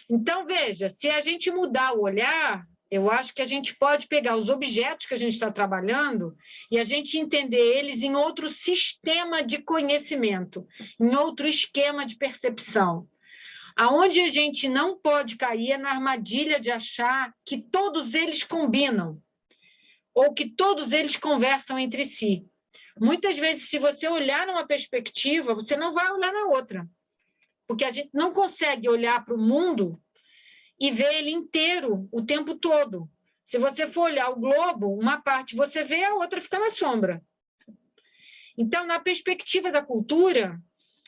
Então, veja, se a gente mudar o olhar, eu acho que a gente pode pegar os objetos que a gente está trabalhando e a gente entender eles em outro sistema de conhecimento, em outro esquema de percepção. Aonde a gente não pode cair é na armadilha de achar que todos eles combinam ou que todos eles conversam entre si. Muitas vezes, se você olhar numa perspectiva, você não vai olhar na outra, porque a gente não consegue olhar para o mundo e ver ele inteiro o tempo todo. Se você for olhar o globo, uma parte você vê, a outra fica na sombra. Então, na perspectiva da cultura,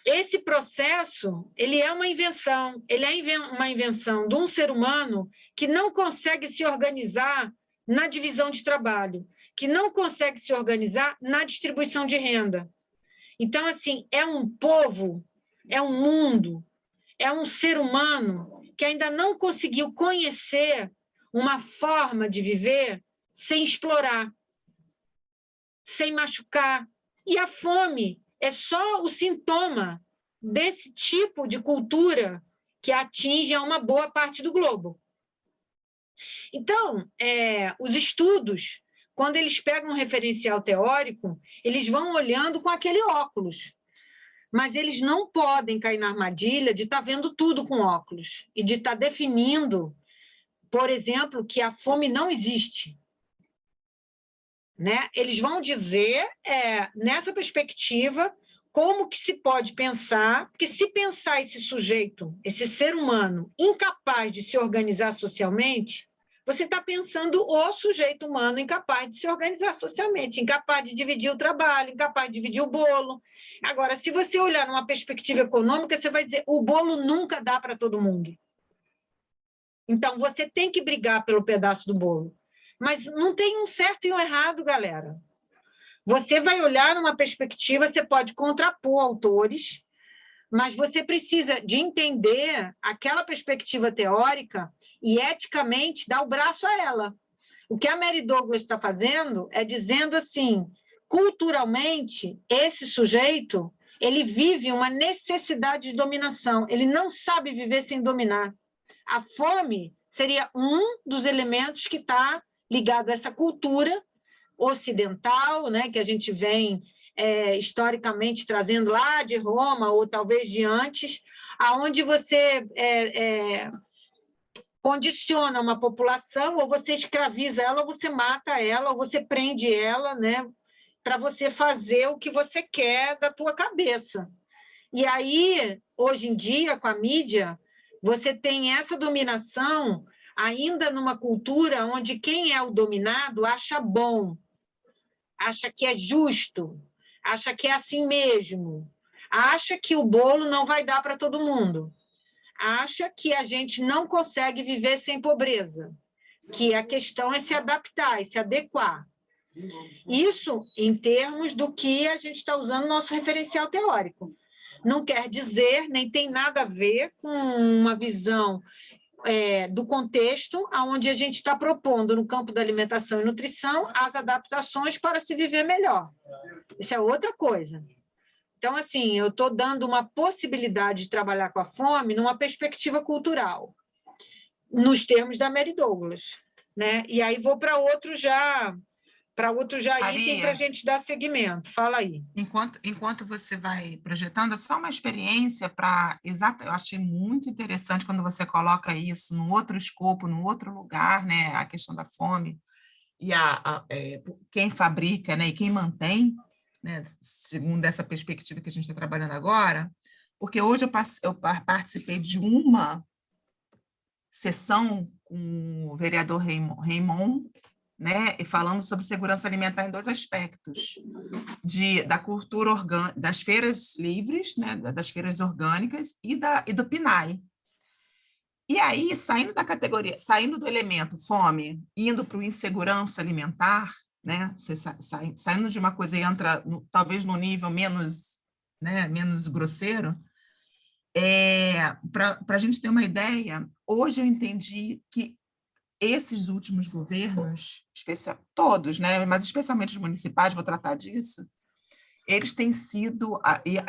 esse processo ele é uma invenção, ele é uma invenção de um ser humano que não consegue se organizar na divisão de trabalho, que não consegue se organizar na distribuição de renda. Então, assim, é um povo, é um mundo, é um ser humano que ainda não conseguiu conhecer uma forma de viver sem explorar, sem machucar. E a fome é só o sintoma desse tipo de cultura que atinge a uma boa parte do globo. Então, os estudos, quando eles pegam um referencial teórico, eles vão olhando com aquele óculos, mas eles não podem cair na armadilha de estar vendo tudo com óculos e de estar definindo, por exemplo, que a fome não existe. Né? Eles vão dizer, nessa perspectiva, como que se pode pensar, porque se pensar esse sujeito, esse ser humano, incapaz de se organizar socialmente, você está pensando o sujeito humano incapaz de se organizar socialmente, incapaz de dividir o trabalho, incapaz de dividir o bolo. Agora, se você olhar numa perspectiva econômica, você vai dizer, o bolo nunca dá para todo mundo. Então, você tem que brigar pelo pedaço do bolo. Mas não tem um certo e um errado, galera. Você vai olhar numa perspectiva, você pode contrapor autores, mas você precisa de entender aquela perspectiva teórica e, eticamente, dar o braço a ela. O que a Mary Douglas está fazendo é dizendo assim, culturalmente, esse sujeito ele vive uma necessidade de dominação, ele não sabe viver sem dominar. A fome seria um dos elementos que está ligado a essa cultura ocidental, né, que a gente vem historicamente trazendo lá de Roma, ou talvez de antes, aonde você condiciona uma população, ou você escraviza ela, ou você mata ela, ou você prende ela, né? para você fazer o que você quer da tua cabeça. E aí, hoje em dia, com a mídia, você tem essa dominação ainda numa cultura onde quem é o dominado acha bom, acha que é justo, acha que é assim mesmo, acha que o bolo não vai dar para todo mundo, acha que a gente não consegue viver sem pobreza, que a questão é se adaptar e se adequar. Isso em termos do que a gente está usando no nosso referencial teórico. Não quer dizer, nem tem nada a ver com uma visão do contexto onde a gente está propondo, no campo da alimentação e nutrição, as adaptações para se viver melhor. Isso é outra coisa. Então, assim, eu estou dando uma possibilidade de trabalhar com a fome numa perspectiva cultural, nos termos da Mary Douglas, né? E aí vou para outro já item para a gente dar seguimento. Fala aí. Enquanto você vai projetando, é só uma experiência para... Eu achei muito interessante quando você coloca isso num outro escopo, num outro lugar, né? A questão da fome e quem fabrica, né? E quem mantém, né? Segundo essa perspectiva que a gente está trabalhando agora, porque hoje eu participei de uma sessão com o vereador Raymond, né, e falando sobre segurança alimentar em dois aspectos, da cultura orgânica, das feiras livres, né, das feiras orgânicas e do PNAE. E aí, saindo da categoria, saindo do elemento fome, indo para o insegurança alimentar, né, você saindo de uma coisa e entra talvez no nível menos, né, menos grosseiro, para a gente ter uma ideia, hoje eu entendi que esses últimos governos, todos, né, mas especialmente os municipais, vou tratar disso, eles têm sido,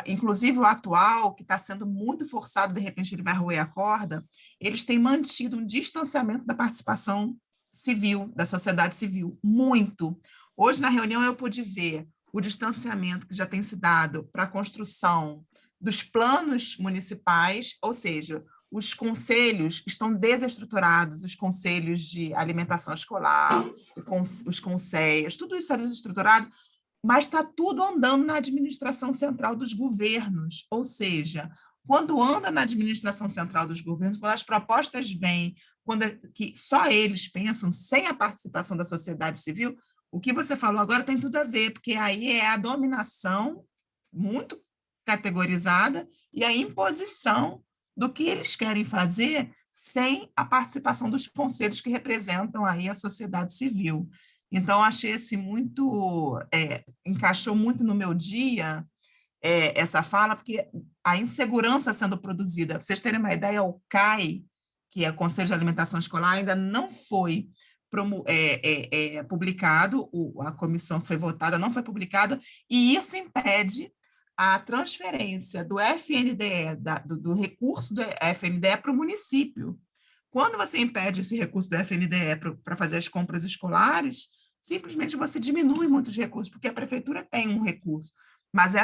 inclusive o atual, que está sendo muito forçado, de repente ele vai roer a corda, eles têm mantido um distanciamento da participação civil, da sociedade civil, muito. Hoje, na reunião, eu pude ver o distanciamento que já tem se dado para a construção dos planos municipais, ou seja, os conselhos estão desestruturados, os conselhos de alimentação escolar, os conselhos, tudo isso está desestruturado, mas está tudo andando na administração central dos governos, ou seja, quando anda na administração central dos governos, quando as propostas vêm, que só eles pensam, sem a participação da sociedade civil, o que você falou agora tem tudo a ver, porque aí é a dominação muito categorizada e a imposição do que eles querem fazer sem a participação dos conselhos que representam aí a sociedade civil. Então, achei assim, encaixou muito no meu dia essa fala, porque a insegurança sendo produzida, para vocês terem uma ideia, o CAE, que é o Conselho de Alimentação Escolar, ainda não foi publicado, a comissão que foi votada não foi publicada, e isso impede a transferência do FNDE, do recurso do FNDE para o município. Quando você impede esse recurso do FNDE para fazer as compras escolares, simplesmente você diminui muitos recursos, porque a prefeitura tem um recurso, mas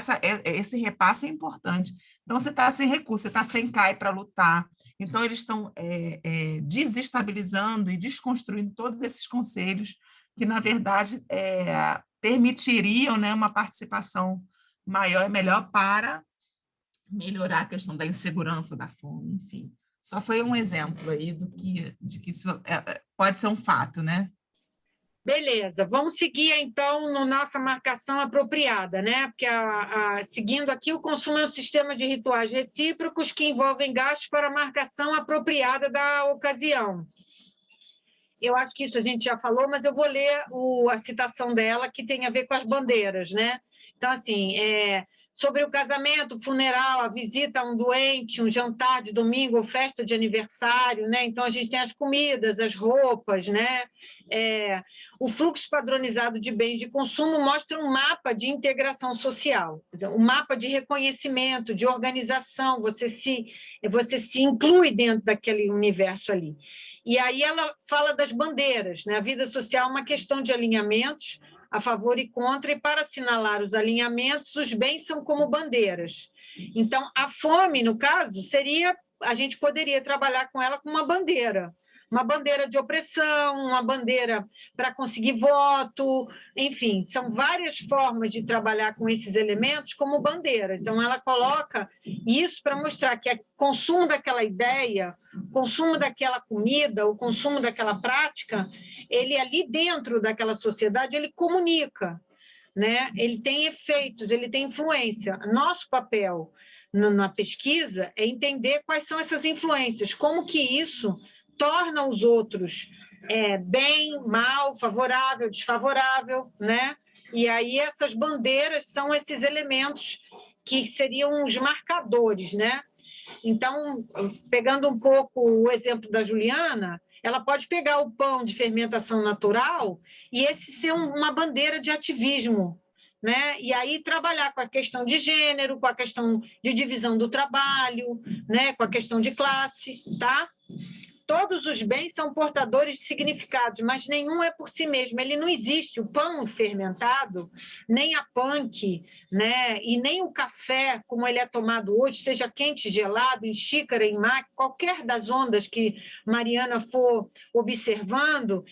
esse repasse é importante. Então, você está sem recurso, você está sem CAE para lutar. Então, eles estão desestabilizando e desconstruindo todos esses conselhos que, na verdade, permitiriam, né, uma participação maior e melhor para melhorar a questão da insegurança, da fome, enfim. Só foi um exemplo aí de que isso pode ser um fato, né? Beleza, vamos seguir, então, na nossa marcação apropriada, né? Porque, seguindo aqui, o consumo é um sistema de rituais recíprocos que envolvem gastos para a marcação apropriada da ocasião. Eu acho que isso a gente já falou, mas eu vou ler a citação dela, que tem a ver com as bandeiras, né? Então, assim, sobre o casamento, funeral, a visita a um doente, um jantar de domingo ou festa de aniversário, né? Então, a gente tem as comidas, as roupas, né? O fluxo padronizado de bens de consumo mostra um mapa de integração social, um mapa de reconhecimento, de organização, você se inclui dentro daquele universo ali. E aí ela fala das bandeiras, né? A vida social é uma questão de alinhamentos, a favor e contra, e para assinalar os alinhamentos, os bens são como bandeiras. Então, a fome, no caso, a gente poderia trabalhar com ela como uma bandeira, uma bandeira de opressão, uma bandeira para conseguir voto, enfim, são várias formas de trabalhar com esses elementos como bandeira. Então, ela coloca isso para mostrar que o consumo daquela ideia, o consumo daquela comida, o consumo daquela prática, ele ali dentro daquela sociedade, ele comunica, né? Ele tem efeitos, ele tem influência. Nosso papel na pesquisa é entender quais são essas influências, como que isso torna os outros bem, mal, favorável, desfavorável, né? E aí essas bandeiras são esses elementos que seriam os marcadores, né? Então, pegando um pouco o exemplo da Juliana, ela pode pegar o pão de fermentação natural e esse ser uma bandeira de ativismo, né? E aí trabalhar com a questão de gênero, com a questão de divisão do trabalho, né? Com a questão de classe, tá? Todos os bens são portadores de significados, mas nenhum é por si mesmo. Ele não existe. O pão fermentado, nem a punk, né? E nem o café, como ele é tomado hoje, seja quente, gelado, em xícara, em máquina, qualquer das ondas que Mariana for observando,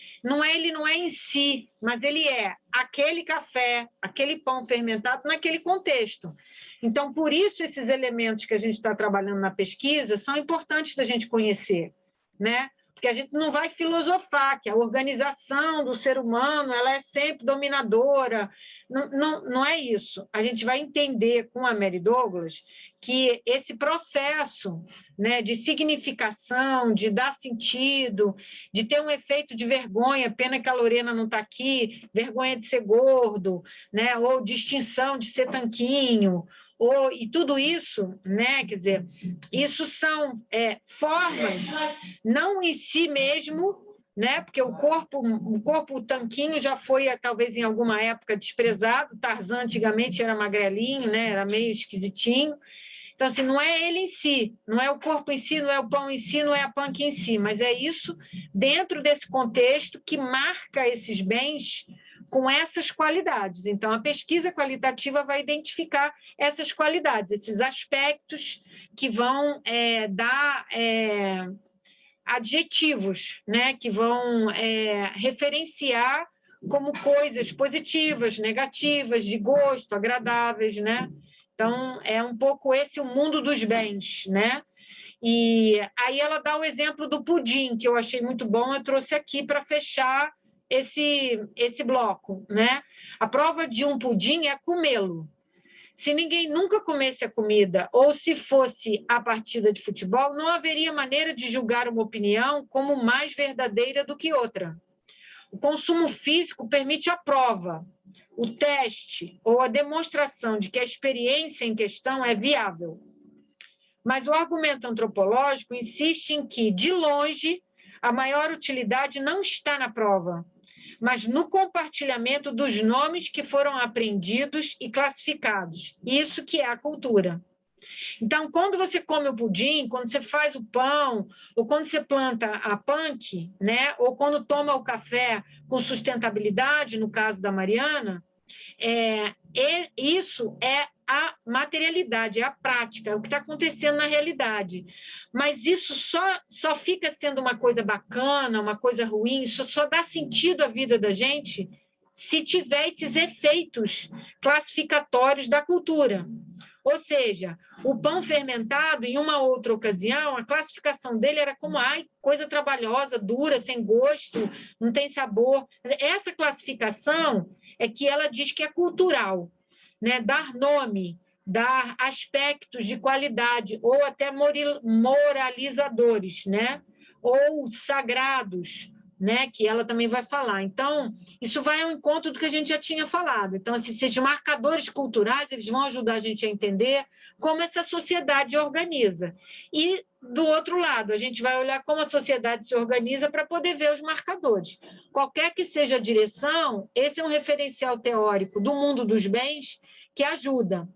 ele não é em si, mas ele é aquele café, aquele pão fermentado naquele contexto. Então, por isso, esses elementos que a gente está trabalhando na pesquisa são importantes da gente conhecer, né? Porque a gente não vai filosofar que a organização do ser humano ela é sempre dominadora, não é isso. A gente vai entender com a Mary Douglas que esse processo, né, de significação, de dar sentido, de ter um efeito de vergonha, pena que a Lorena não está aqui, vergonha de ser gordo, né, ou distinção de ser tanquinho, e tudo isso, né, quer dizer, isso são formas, não em si mesmo, né, porque o corpo tanquinho já foi, talvez, em alguma época desprezado, Tarzan antigamente era magrelinho, né, era meio esquisitinho, então, assim, não é ele em si, não é o corpo em si, não é o pão em si, não é a punk em si, mas é isso dentro desse contexto que marca esses bens com essas qualidades. Então, a pesquisa qualitativa vai identificar essas qualidades, esses aspectos que vão dar adjetivos, né? Que vão referenciar como coisas positivas, negativas, de gosto, agradáveis, né? Então, é um pouco esse o mundo dos bens, né? E aí ela dá o exemplo do pudim, que eu achei muito bom, eu trouxe aqui para fechar esse bloco, né? A prova de um pudim é comê-lo. Se ninguém nunca comesse a comida, ou se fosse a partida de futebol, não haveria maneira de julgar uma opinião como mais verdadeira do que outra. O consumo físico permite a prova, o teste ou a demonstração de que a experiência em questão é viável. Mas o argumento antropológico insiste em que, de longe, a maior utilidade não está na prova, mas no compartilhamento dos nomes que foram aprendidos e classificados. Isso que é a cultura. Então, quando você come o pudim, quando você faz o pão, ou quando você planta a punk, né? Ou quando toma o café com sustentabilidade, no caso da Mariana, isso é a materialidade, é a prática, é o que está acontecendo na realidade. Mas isso só fica sendo uma coisa bacana, uma coisa ruim, isso só dá sentido à vida da gente se tiver esses efeitos classificatórios da cultura. Ou seja, o pão fermentado, em uma outra ocasião, a classificação dele era como, coisa trabalhosa, dura, sem gosto, não tem sabor. Essa classificação é que ela diz que é cultural, né? Dar nome, dar aspectos de qualidade, ou até moralizadores, né? Ou sagrados, né? Que ela também vai falar. Então, isso vai ao encontro do que a gente já tinha falado. Então, esses marcadores culturais, eles vão ajudar a gente a entender como essa sociedade organiza. E, do outro lado, a gente vai olhar como a sociedade se organiza para poder ver os marcadores. Qualquer que seja a direção, esse é um referencial teórico do mundo dos bens que ajuda.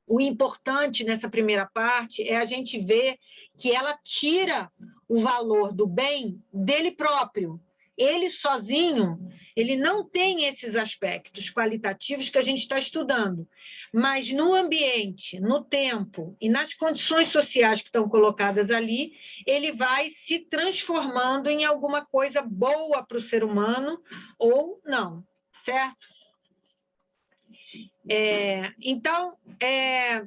O importante nessa primeira parte é a gente ver que ela tira o valor do bem dele próprio. Ele sozinho, ele não tem esses aspectos qualitativos que a gente está estudando, mas no ambiente, no tempo e nas condições sociais que estão colocadas ali, ele vai se transformando em alguma coisa boa para o ser humano ou não, certo? Então,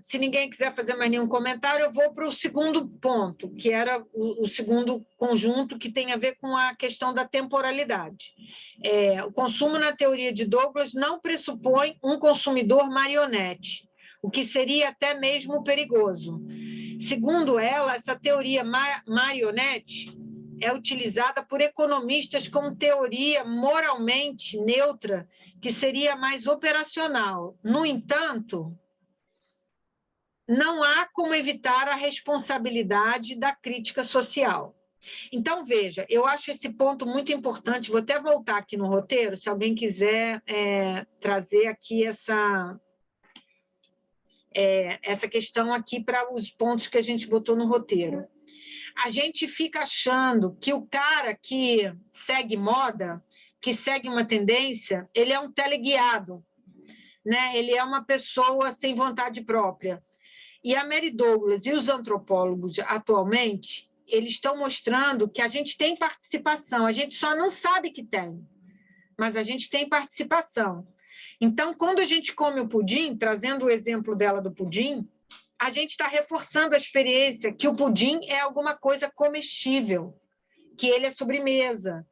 se ninguém quiser fazer mais nenhum comentário, eu vou para o segundo ponto, que era o segundo conjunto, que tem a ver com a questão da temporalidade. O consumo na teoria de Douglas não pressupõe um consumidor marionete, o que seria até mesmo perigoso. Segundo ela, essa teoria marionete é utilizada por economistas como teoria moralmente neutra, que seria mais operacional. No entanto, não há como evitar a responsabilidade da crítica social. Então, veja, eu acho esse ponto muito importante, vou até voltar aqui no roteiro, se alguém quiser trazer aqui essa questão aqui para os pontos que a gente botou no roteiro. A gente fica achando que o cara que segue moda, que segue uma tendência, ele é um teleguiado, né? Ele é uma pessoa sem vontade própria. E a Mary Douglas e os antropólogos atualmente, eles estão mostrando que a gente tem participação, a gente só não sabe que tem, mas a gente tem participação. Então, quando a gente come o pudim, trazendo o exemplo dela do pudim, a gente está reforçando a experiência que o pudim é alguma coisa comestível, que ele é sobremesa.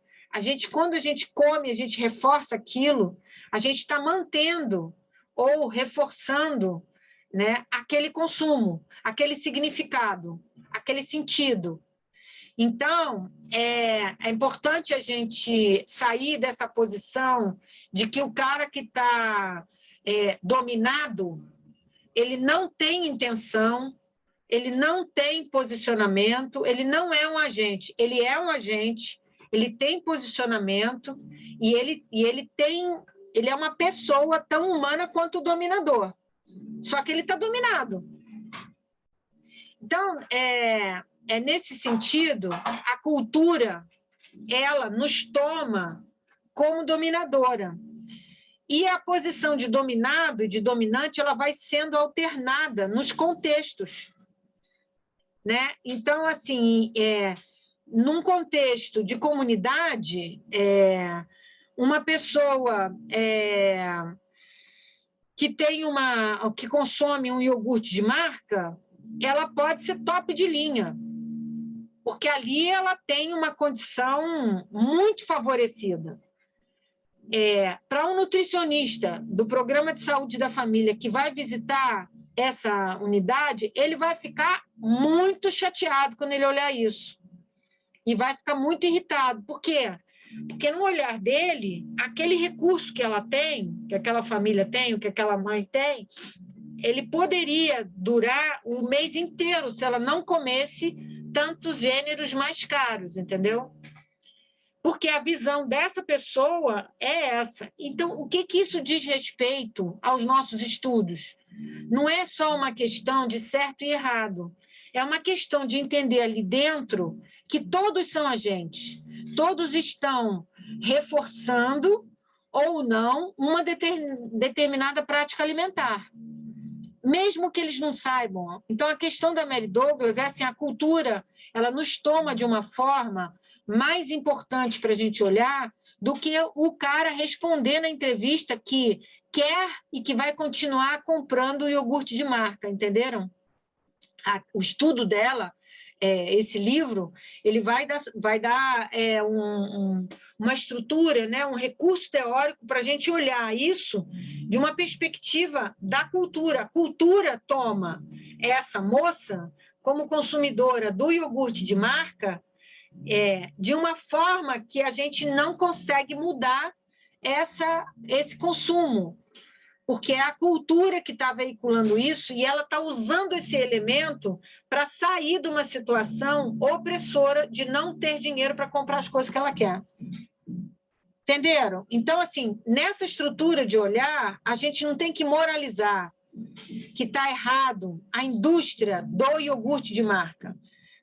Quando a gente come, a gente reforça aquilo, a gente está mantendo ou reforçando, né, aquele consumo, aquele significado, aquele sentido. Então, é importante a gente sair dessa posição de que o cara que está dominado, ele não tem intenção, ele não tem posicionamento, ele não é um agente, ele é um agente, ele tem posicionamento e ele é uma pessoa tão humana quanto o dominador, só que ele está dominado. Então, nesse sentido, a cultura, ela nos toma como dominadora. E a posição de dominado e de dominante, ela vai sendo alternada nos contextos, né? Então, assim, num contexto de comunidade, uma pessoa que consome um iogurte de marca, ela pode ser top de linha, porque ali ela tem uma condição muito favorecida. Para um nutricionista do Programa de Saúde da Família que vai visitar essa unidade, ele vai ficar muito chateado quando ele olhar isso. E vai ficar muito irritado. Por quê? Porque no olhar dele, aquele recurso que ela tem, que aquela família tem, o que aquela mãe tem, ele poderia durar o mês inteiro se ela não comesse tantos gêneros mais caros, entendeu? Porque a visão dessa pessoa é essa. Então, o que isso diz respeito aos nossos estudos? Não é só uma questão de certo e errado, é uma questão de entender ali dentro que todos são agentes, todos estão reforçando ou não uma determinada prática alimentar, mesmo que eles não saibam. Então, a questão da Mary Douglas é assim, a cultura, ela nos toma de uma forma mais importante para a gente olhar do que o cara responder na entrevista que quer e que vai continuar comprando o iogurte de marca, entenderam? O estudo dela, esse livro, ele vai dar uma estrutura, né, um recurso teórico para a gente olhar isso de uma perspectiva da cultura. A cultura toma essa moça como consumidora do iogurte de marca de uma forma que a gente não consegue mudar esse consumo, porque é a cultura que está veiculando isso e ela está usando esse elemento para sair de uma situação opressora de não ter dinheiro para comprar as coisas que ela quer. Entenderam? Então, assim, nessa estrutura de olhar, a gente não tem que moralizar que está errado a indústria do iogurte de marca.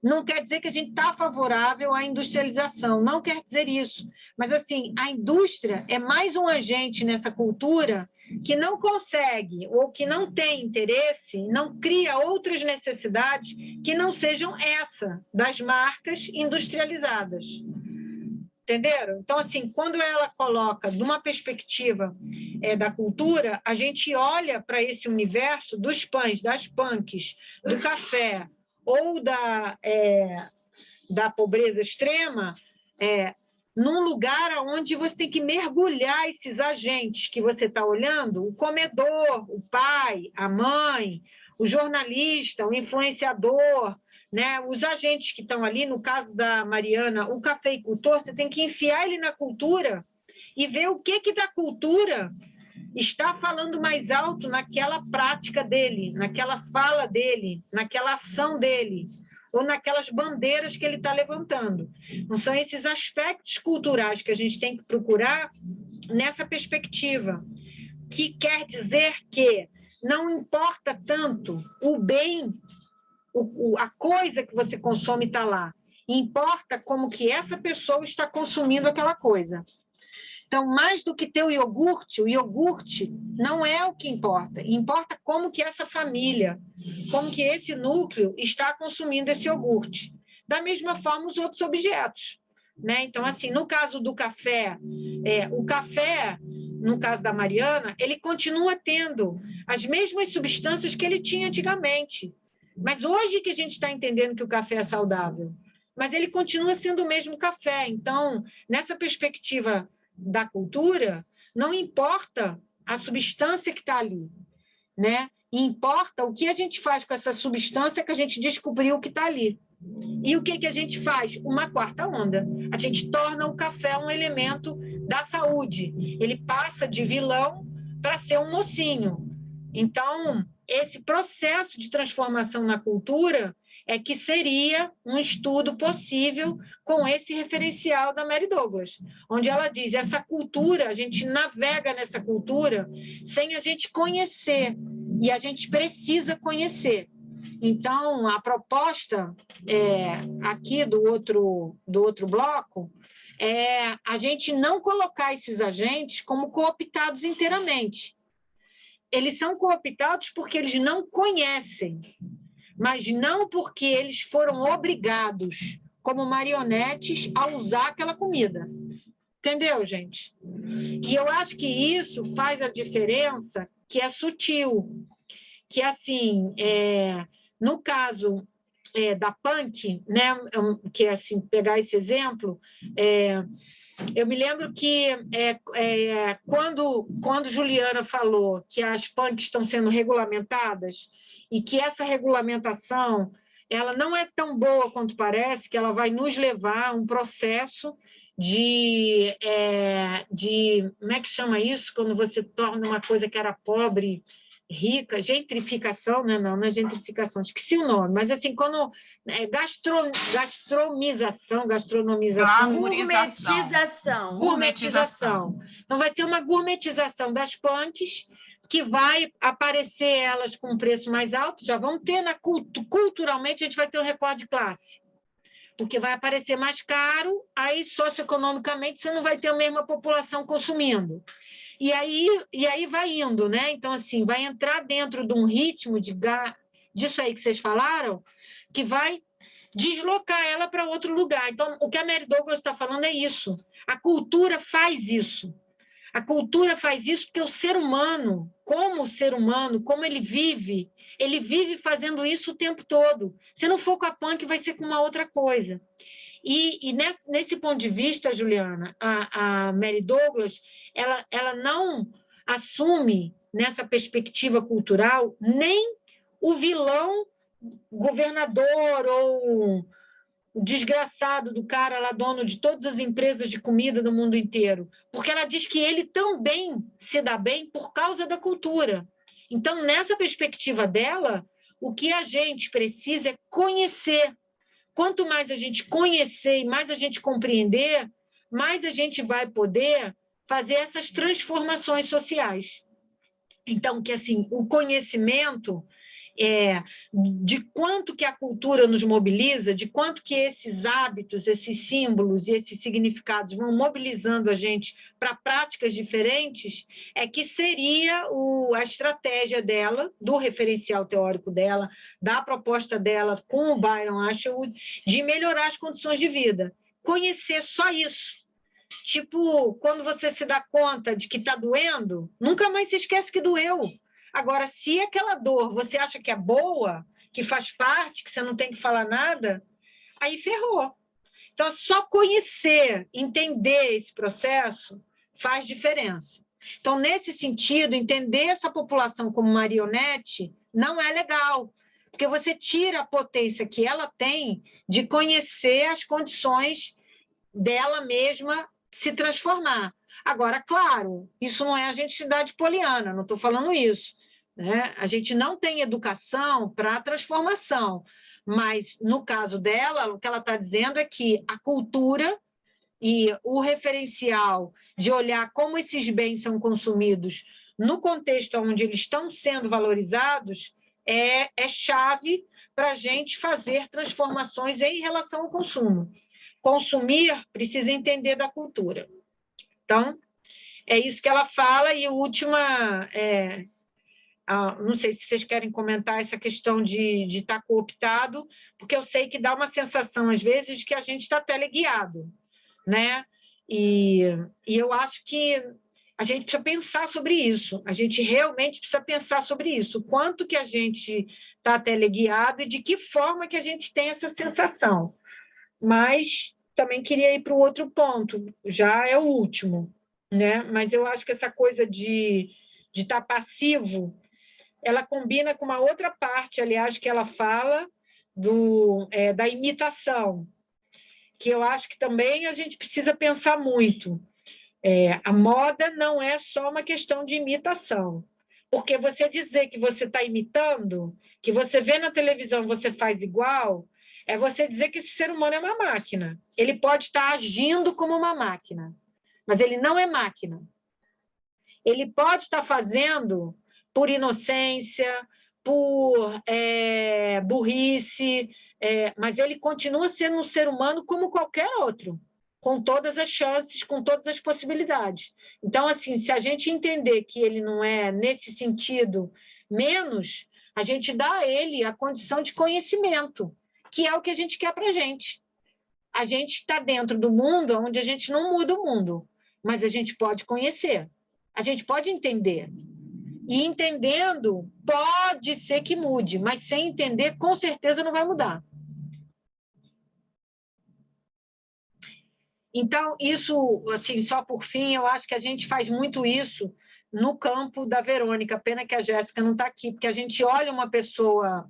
Não quer dizer que a gente está favorável à industrialização, não quer dizer isso. Mas, assim, a indústria é mais um agente nessa cultura que não consegue ou que não tem interesse, não cria outras necessidades que não sejam essa das marcas industrializadas. Entenderam? Então, assim, quando ela coloca de uma perspectiva da cultura, a gente olha para esse universo dos pães, das punks, do café ou da pobreza extrema, num lugar onde você tem que mergulhar esses agentes que você está olhando, o comedor, o pai, a mãe, o jornalista, o influenciador, né? Os agentes que estão ali, no caso da Mariana, o cafeicultor, você tem que enfiar ele na cultura e ver o que da cultura está falando mais alto naquela prática dele, naquela fala dele, naquela ação dele, ou naquelas bandeiras que ele está levantando. Não são esses aspectos culturais que a gente tem que procurar nessa perspectiva, que quer dizer que não importa tanto o bem, a coisa que você consome está lá, importa como que essa pessoa está consumindo aquela coisa. Então, mais do que ter o iogurte não é o que importa. Importa como que essa família, como que esse núcleo está consumindo esse iogurte. Da mesma forma, os outros objetos, né? Então, assim, no caso do café, o café, no caso da Mariana, ele continua tendo as mesmas substâncias que ele tinha antigamente. Mas hoje que a gente está entendendo que o café é saudável. Mas ele continua sendo o mesmo café. Então, nessa perspectiva da cultura, não importa a substância que está ali, né? E importa o que a gente faz com essa substância que a gente descobriu que está ali. E o que a gente faz? Uma quarta onda. A gente torna o café um elemento da saúde. Ele passa de vilão para ser um mocinho. Então, esse processo de transformação na cultura é que seria um estudo possível com esse referencial da Mary Douglas, onde ela diz, essa cultura, a gente navega nessa cultura sem a gente conhecer, e a gente precisa conhecer. Então, a proposta aqui do outro bloco é a gente não colocar esses agentes como cooptados inteiramente. Eles são cooptados porque eles não conhecem, mas não porque eles foram obrigados, como marionetes, a usar aquela comida. Entendeu, gente? E eu acho que isso faz a diferença, que é sutil, que, assim, no caso da punk, né, que é assim, pegar esse exemplo, eu me lembro que quando Juliana falou que as punks estão sendo regulamentadas e que essa regulamentação ela não é tão boa quanto parece, que ela vai nos levar a um processo de como é que chama isso? Quando você torna uma coisa que era pobre, rica, gentrificação, né? Não é gentrificação, esqueci o nome, mas assim, quando gastronomização, gourmetização. Então, vai ser uma gourmetização das punks, que vai aparecer elas com um preço mais alto, já vamos ter, culturalmente, a gente vai ter um recorte de classe, porque vai aparecer mais caro, aí, socioeconomicamente, você não vai ter a mesma população consumindo. E aí vai indo, né? Então, assim, vai entrar dentro de um ritmo disso aí que vocês falaram, que vai deslocar ela para outro lugar. Então, o que a Mary Douglas está falando é isso. A cultura faz isso. A cultura faz isso porque o ser humano, como ele vive fazendo isso o tempo todo. Se não for com a punk, vai ser com uma outra coisa. E nesse ponto de vista, Juliana, a Mary Douglas, ela não assume, nessa perspectiva cultural, nem o vilão governador ou o desgraçado do cara lá, dono de todas as empresas de comida do mundo inteiro, porque ela diz que ele também se dá bem por causa da cultura. Então, nessa perspectiva dela, o que a gente precisa é conhecer. Quanto mais a gente conhecer e mais a gente compreender, mais a gente vai poder fazer essas transformações sociais. Então, que assim, o conhecimento de quanto que a cultura nos mobiliza, de quanto que esses hábitos, esses símbolos e esses significados vão mobilizando a gente para práticas diferentes, é que seria a estratégia dela, do referencial teórico dela, da proposta dela com o Byron Ashwood, de melhorar as condições de vida. Conhecer só isso. Tipo, quando você se dá conta de que está doendo, nunca mais se esquece que doeu. Agora, se aquela dor você acha que é boa, que faz parte, que você não tem que falar nada, aí ferrou. Então, só conhecer, entender esse processo faz diferença. Então, nesse sentido, entender essa população como marionete não é legal, porque você tira a potência que ela tem de conhecer as condições dela mesma se transformar. Agora, claro, isso não é a gente cidade poliana, não estou falando isso, né? A gente não tem educação para a transformação, mas, no caso dela, o que ela está dizendo é que a cultura e o referencial de olhar como esses bens são consumidos no contexto onde eles estão sendo valorizados é chave para a gente fazer transformações em relação ao consumo. Consumir precisa entender da cultura. Então, é isso que ela fala, e a última... não sei se vocês querem comentar essa questão de estar cooptado, porque eu sei que dá uma sensação, às vezes, de que a gente está teleguiado, né? E eu acho que a gente precisa pensar sobre isso, a gente realmente precisa pensar sobre isso, o quanto que a gente está teleguiado e de que forma que a gente tem essa sensação. Mas também queria ir para o outro ponto, já é o último, né? Mas eu acho que essa coisa de estar passivo, ela combina com uma outra parte, aliás, que ela fala da imitação, que eu acho que também a gente precisa pensar muito. A moda não é só uma questão de imitação, porque você dizer que você está imitando, que você vê na televisão, você faz igual, é você dizer que esse ser humano é uma máquina. Ele pode estar agindo como uma máquina, mas ele não é máquina. Ele pode estar fazendo por inocência, por burrice, mas ele continua sendo um ser humano como qualquer outro, com todas as chances, com todas as possibilidades. Então, assim, se a gente entender que ele não é, nesse sentido, menos, a gente dá a ele a condição de conhecimento, que é o que a gente quer para a gente. A gente está dentro do mundo onde a gente não muda o mundo, mas a gente pode conhecer, a gente pode entender. E entendendo, pode ser que mude, mas sem entender, com certeza não vai mudar. Então, isso, assim, só por fim, eu acho que a gente faz muito isso no campo da Verônica. Pena que a Jéssica não está aqui, porque a gente olha uma pessoa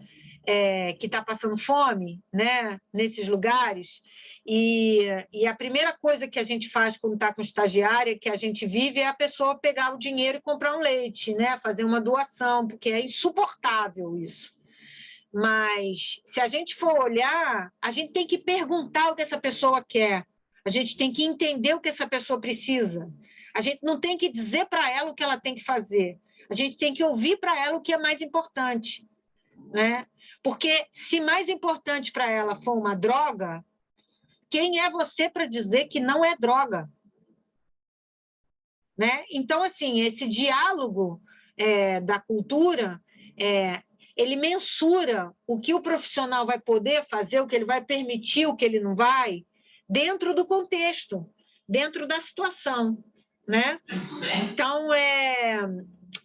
que está passando fome, né, nesses lugares, e a primeira coisa que a gente faz quando está com estagiária, que a gente vive, é a pessoa pegar o dinheiro e comprar um leite, né, fazer uma doação, porque é insuportável isso. Mas, se a gente for olhar, a gente tem que perguntar o que essa pessoa quer, a gente tem que entender o que essa pessoa precisa, a gente não tem que dizer para ela o que ela tem que fazer, a gente tem que ouvir para ela o que é mais importante, né? Porque se mais importante para ela for uma droga, quem é você para dizer que não é droga? Né? Então, assim, esse diálogo da cultura, ele mensura o que o profissional vai poder fazer, o que ele vai permitir, o que ele não vai, dentro do contexto, dentro da situação. Né? Então,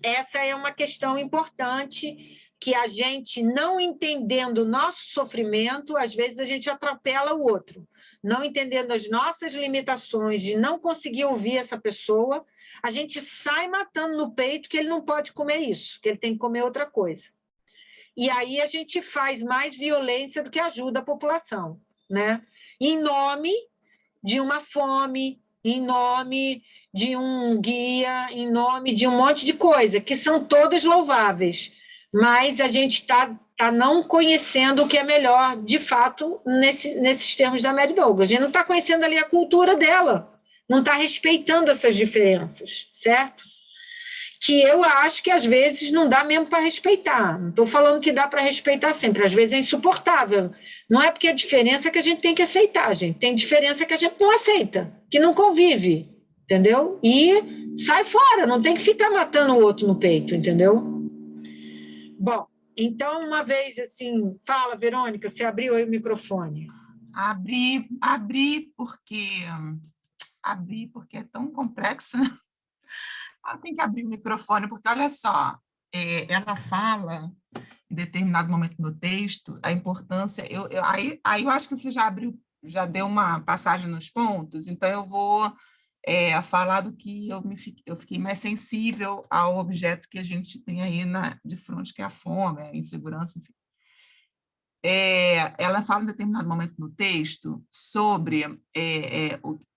essa é uma questão importante, que a gente, não entendendo o nosso sofrimento, às vezes a gente atropela o outro. Não entendendo as nossas limitações, de não conseguir ouvir essa pessoa, a gente sai matando no peito que ele não pode comer isso, que ele tem que comer outra coisa. E aí a gente faz mais violência do que ajuda a população, né? Em nome de uma fome, em nome de um guia, em nome de um monte de coisa, que são todas louváveis, mas a gente está não conhecendo o que é melhor, de fato, nesses termos da Mary Douglas. A gente não está conhecendo ali a cultura dela, não está respeitando essas diferenças, certo? que eu acho que às vezes não dá mesmo para respeitar. Não estou falando que dá para respeitar sempre, às vezes é insuportável. Não é porque a diferença que a gente tem que aceitar, gente. Tem diferença que a gente não aceita, que não convive, entendeu? E sai fora, não tem que ficar matando o outro no peito, entendeu? Bom, então, uma vez assim, fala, Verônica, você abriu aí o microfone. Abri porque é tão complexo, né? Tem que abrir o microfone, porque olha só, ela fala em determinado momento no texto a importância. Aí eu acho que você já deu uma passagem nos pontos, então eu vou falar do que eu fiquei mais sensível ao objeto que a gente tem aí de frente, que é a fome, a insegurança, enfim. Ela fala em determinado momento no texto sobre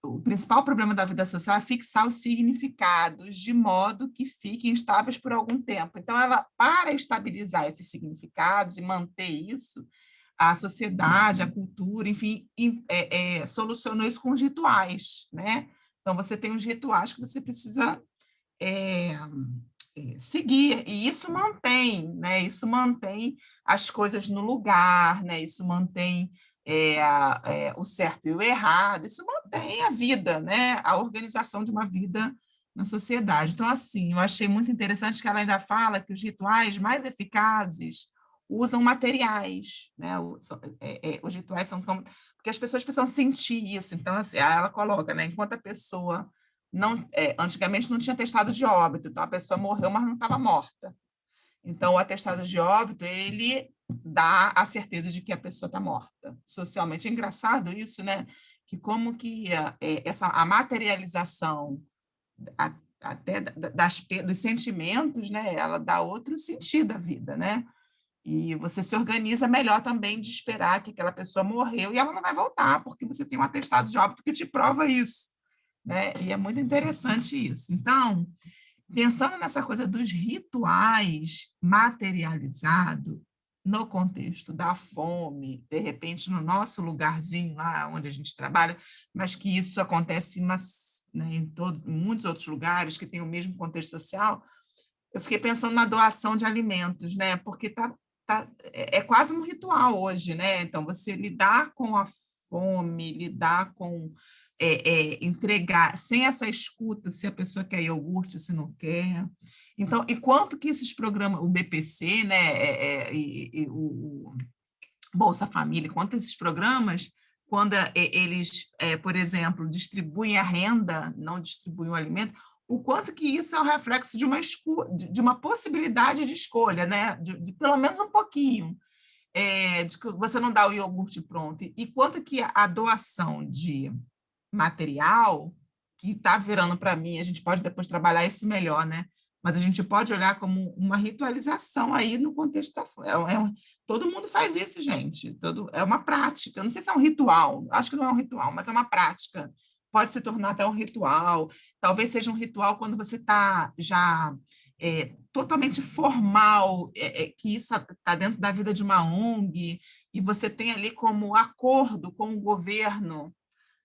o principal problema da vida social é fixar os significados de modo que fiquem estáveis por algum tempo. Então, para estabilizar esses significados e manter isso, a sociedade, a cultura, enfim, solucionou isso com os rituais, né? Então, você tem os rituais que você precisa seguir, e isso mantém, né? Isso mantém as coisas no lugar, né? Isso mantém o certo e o errado, isso mantém a vida, né? A organização de uma vida na sociedade. Então, assim, eu achei muito interessante que ela ainda fala que os rituais mais eficazes usam materiais, né? Os rituais são tão... Porque as pessoas precisam sentir isso. Então, assim, ela coloca, né? Enquanto a pessoa antigamente não tinha atestado de óbito, então a pessoa morreu, mas não estava morta. Então, o atestado de óbito, ele dá a certeza de que a pessoa está morta. Socialmente é engraçado isso, né? Que como que a materialização até dos sentimentos, né? Ela dá outro sentido à vida, né? E você se organiza melhor também de esperar que aquela pessoa morreu e ela não vai voltar, porque você tem um atestado de óbito que te prova isso, né? E é muito interessante isso. Então, pensando nessa coisa dos rituais materializados no contexto da fome, de repente no nosso lugarzinho lá onde a gente trabalha, mas que isso acontece em muitos outros lugares que têm o mesmo contexto social, eu fiquei pensando na doação de alimentos, né? Porque é quase um ritual hoje, né? Então, você lidar com a fome, lidar com entregar, sem essa escuta, se a pessoa quer iogurte, se não quer. Então, e quanto que esses programas, o BPC, né, e o Bolsa Família, quanto esses programas, quando eles, por exemplo, distribuem a renda, não distribuem o alimento, o quanto que isso é um reflexo de uma possibilidade de escolha, né, de pelo menos um pouquinho. De que você não dá o iogurte pronto, e quanto que a doação de material, que está virando para mim, a gente pode depois trabalhar isso melhor, né? Mas a gente pode olhar como uma ritualização aí no contexto da todo mundo faz isso, gente. É uma prática. Eu não sei se é um ritual, acho que não é um ritual, mas é uma prática. Pode se tornar até um ritual. Talvez seja um ritual quando você está já totalmente formal, que isso está dentro da vida de uma ONG, e você tem ali como acordo com o governo,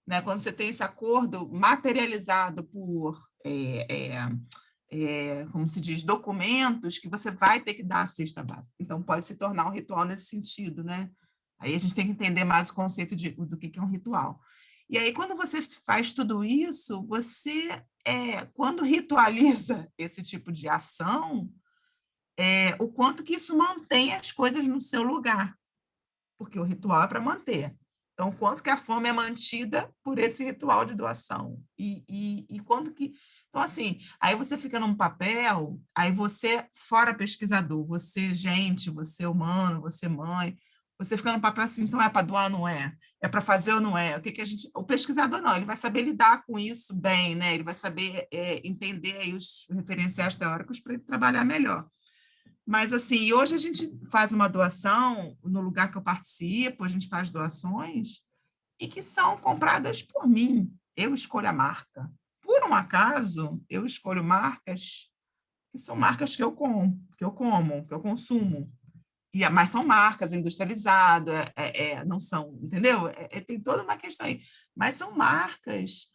né? Quando você tem esse acordo materializado por, como se diz, documentos, que você vai ter que dar a cesta básica. Então, pode se tornar um ritual nesse sentido, né? Aí a gente tem que entender mais o conceito do que é um ritual. E aí, quando você faz tudo isso, você, quando ritualiza esse tipo de ação, o quanto que isso mantém as coisas no seu lugar, porque o ritual é para manter. Então, quanto que a fome é mantida por esse ritual de doação? E quanto que... Então, assim, aí você fica num papel, aí você, fora pesquisador, você gente, você humano, você mãe, você fica num papel assim, então é para doar ou não é? É para fazer ou não é? O pesquisador não, ele vai saber lidar com isso bem, né? Ele vai saber entender aí os referenciais teóricos para ele trabalhar melhor. Mas, assim, hoje a gente faz uma doação, no lugar que eu participo, a gente faz doações, e que são compradas por mim. Eu escolho a marca. Por um acaso, eu escolho marcas que são marcas que eu consumo. Mas são marcas industrializadas, não são, entendeu? Tem toda uma questão aí. Mas são marcas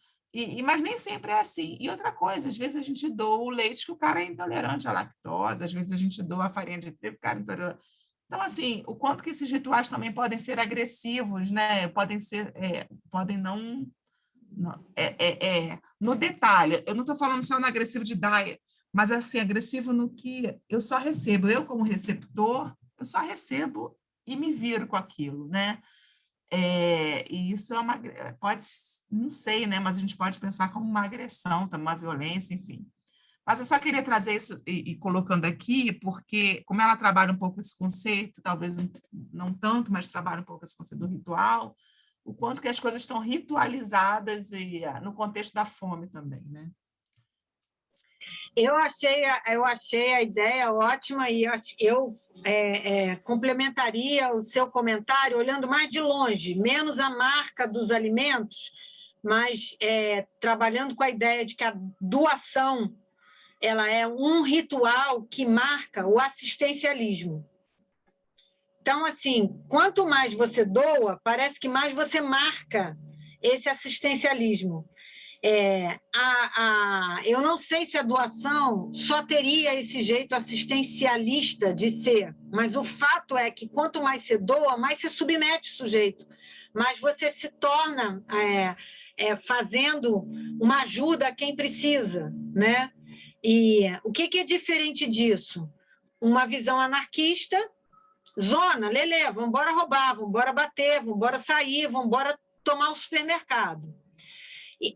Mas nem sempre é assim. E outra coisa, às vezes a gente doa o leite que o cara é intolerante à lactose, às vezes a gente doa a farinha de trigo que o cara é intolerante. Então, assim, o quanto que esses rituais também podem ser agressivos, né? Podem ser, podem não no detalhe. Eu não estou falando só no agressivo de dar, mas assim, agressivo no que eu só recebo. Eu, como receptor, eu só recebo e me viro com aquilo, né? E isso pode, não sei, né? Mas a gente pode pensar como uma agressão, uma violência, enfim. Mas eu só queria trazer isso e colocando aqui, porque como ela trabalha um pouco esse conceito, talvez não tanto, mas trabalha um pouco esse conceito do ritual, o quanto que as coisas estão ritualizadas no contexto da fome também, né? Eu achei a ideia ótima e eu complementaria o seu comentário olhando mais de longe, menos a marca dos alimentos, mas trabalhando com a ideia de que a doação ela é um ritual que marca o assistencialismo. Então, assim, quanto mais você doa, parece que mais você marca esse assistencialismo. Eu não sei se a doação só teria esse jeito assistencialista de ser, mas o fato é que quanto mais você doa, mais você submete o sujeito, mais você se torna fazendo uma ajuda a quem precisa, né? E o que é diferente disso? Uma visão anarquista, zona, lelê, vamos embora roubar, vamos embora bater, vamos embora sair, vamos embora tomar o supermercado.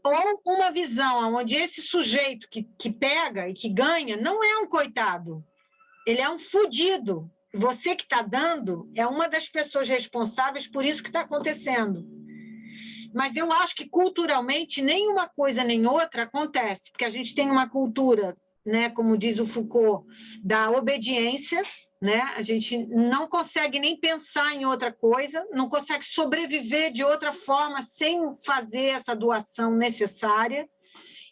Ou uma visão onde esse sujeito que pega e que ganha não é um coitado, ele é um fudido. Você que está dando é uma das pessoas responsáveis por isso que está acontecendo. Mas eu acho que culturalmente nem uma coisa nem outra acontece, porque a gente tem uma cultura, né, como diz o Foucault, da obediência, né? A gente não consegue nem pensar em outra coisa, não consegue sobreviver de outra forma sem fazer essa doação necessária.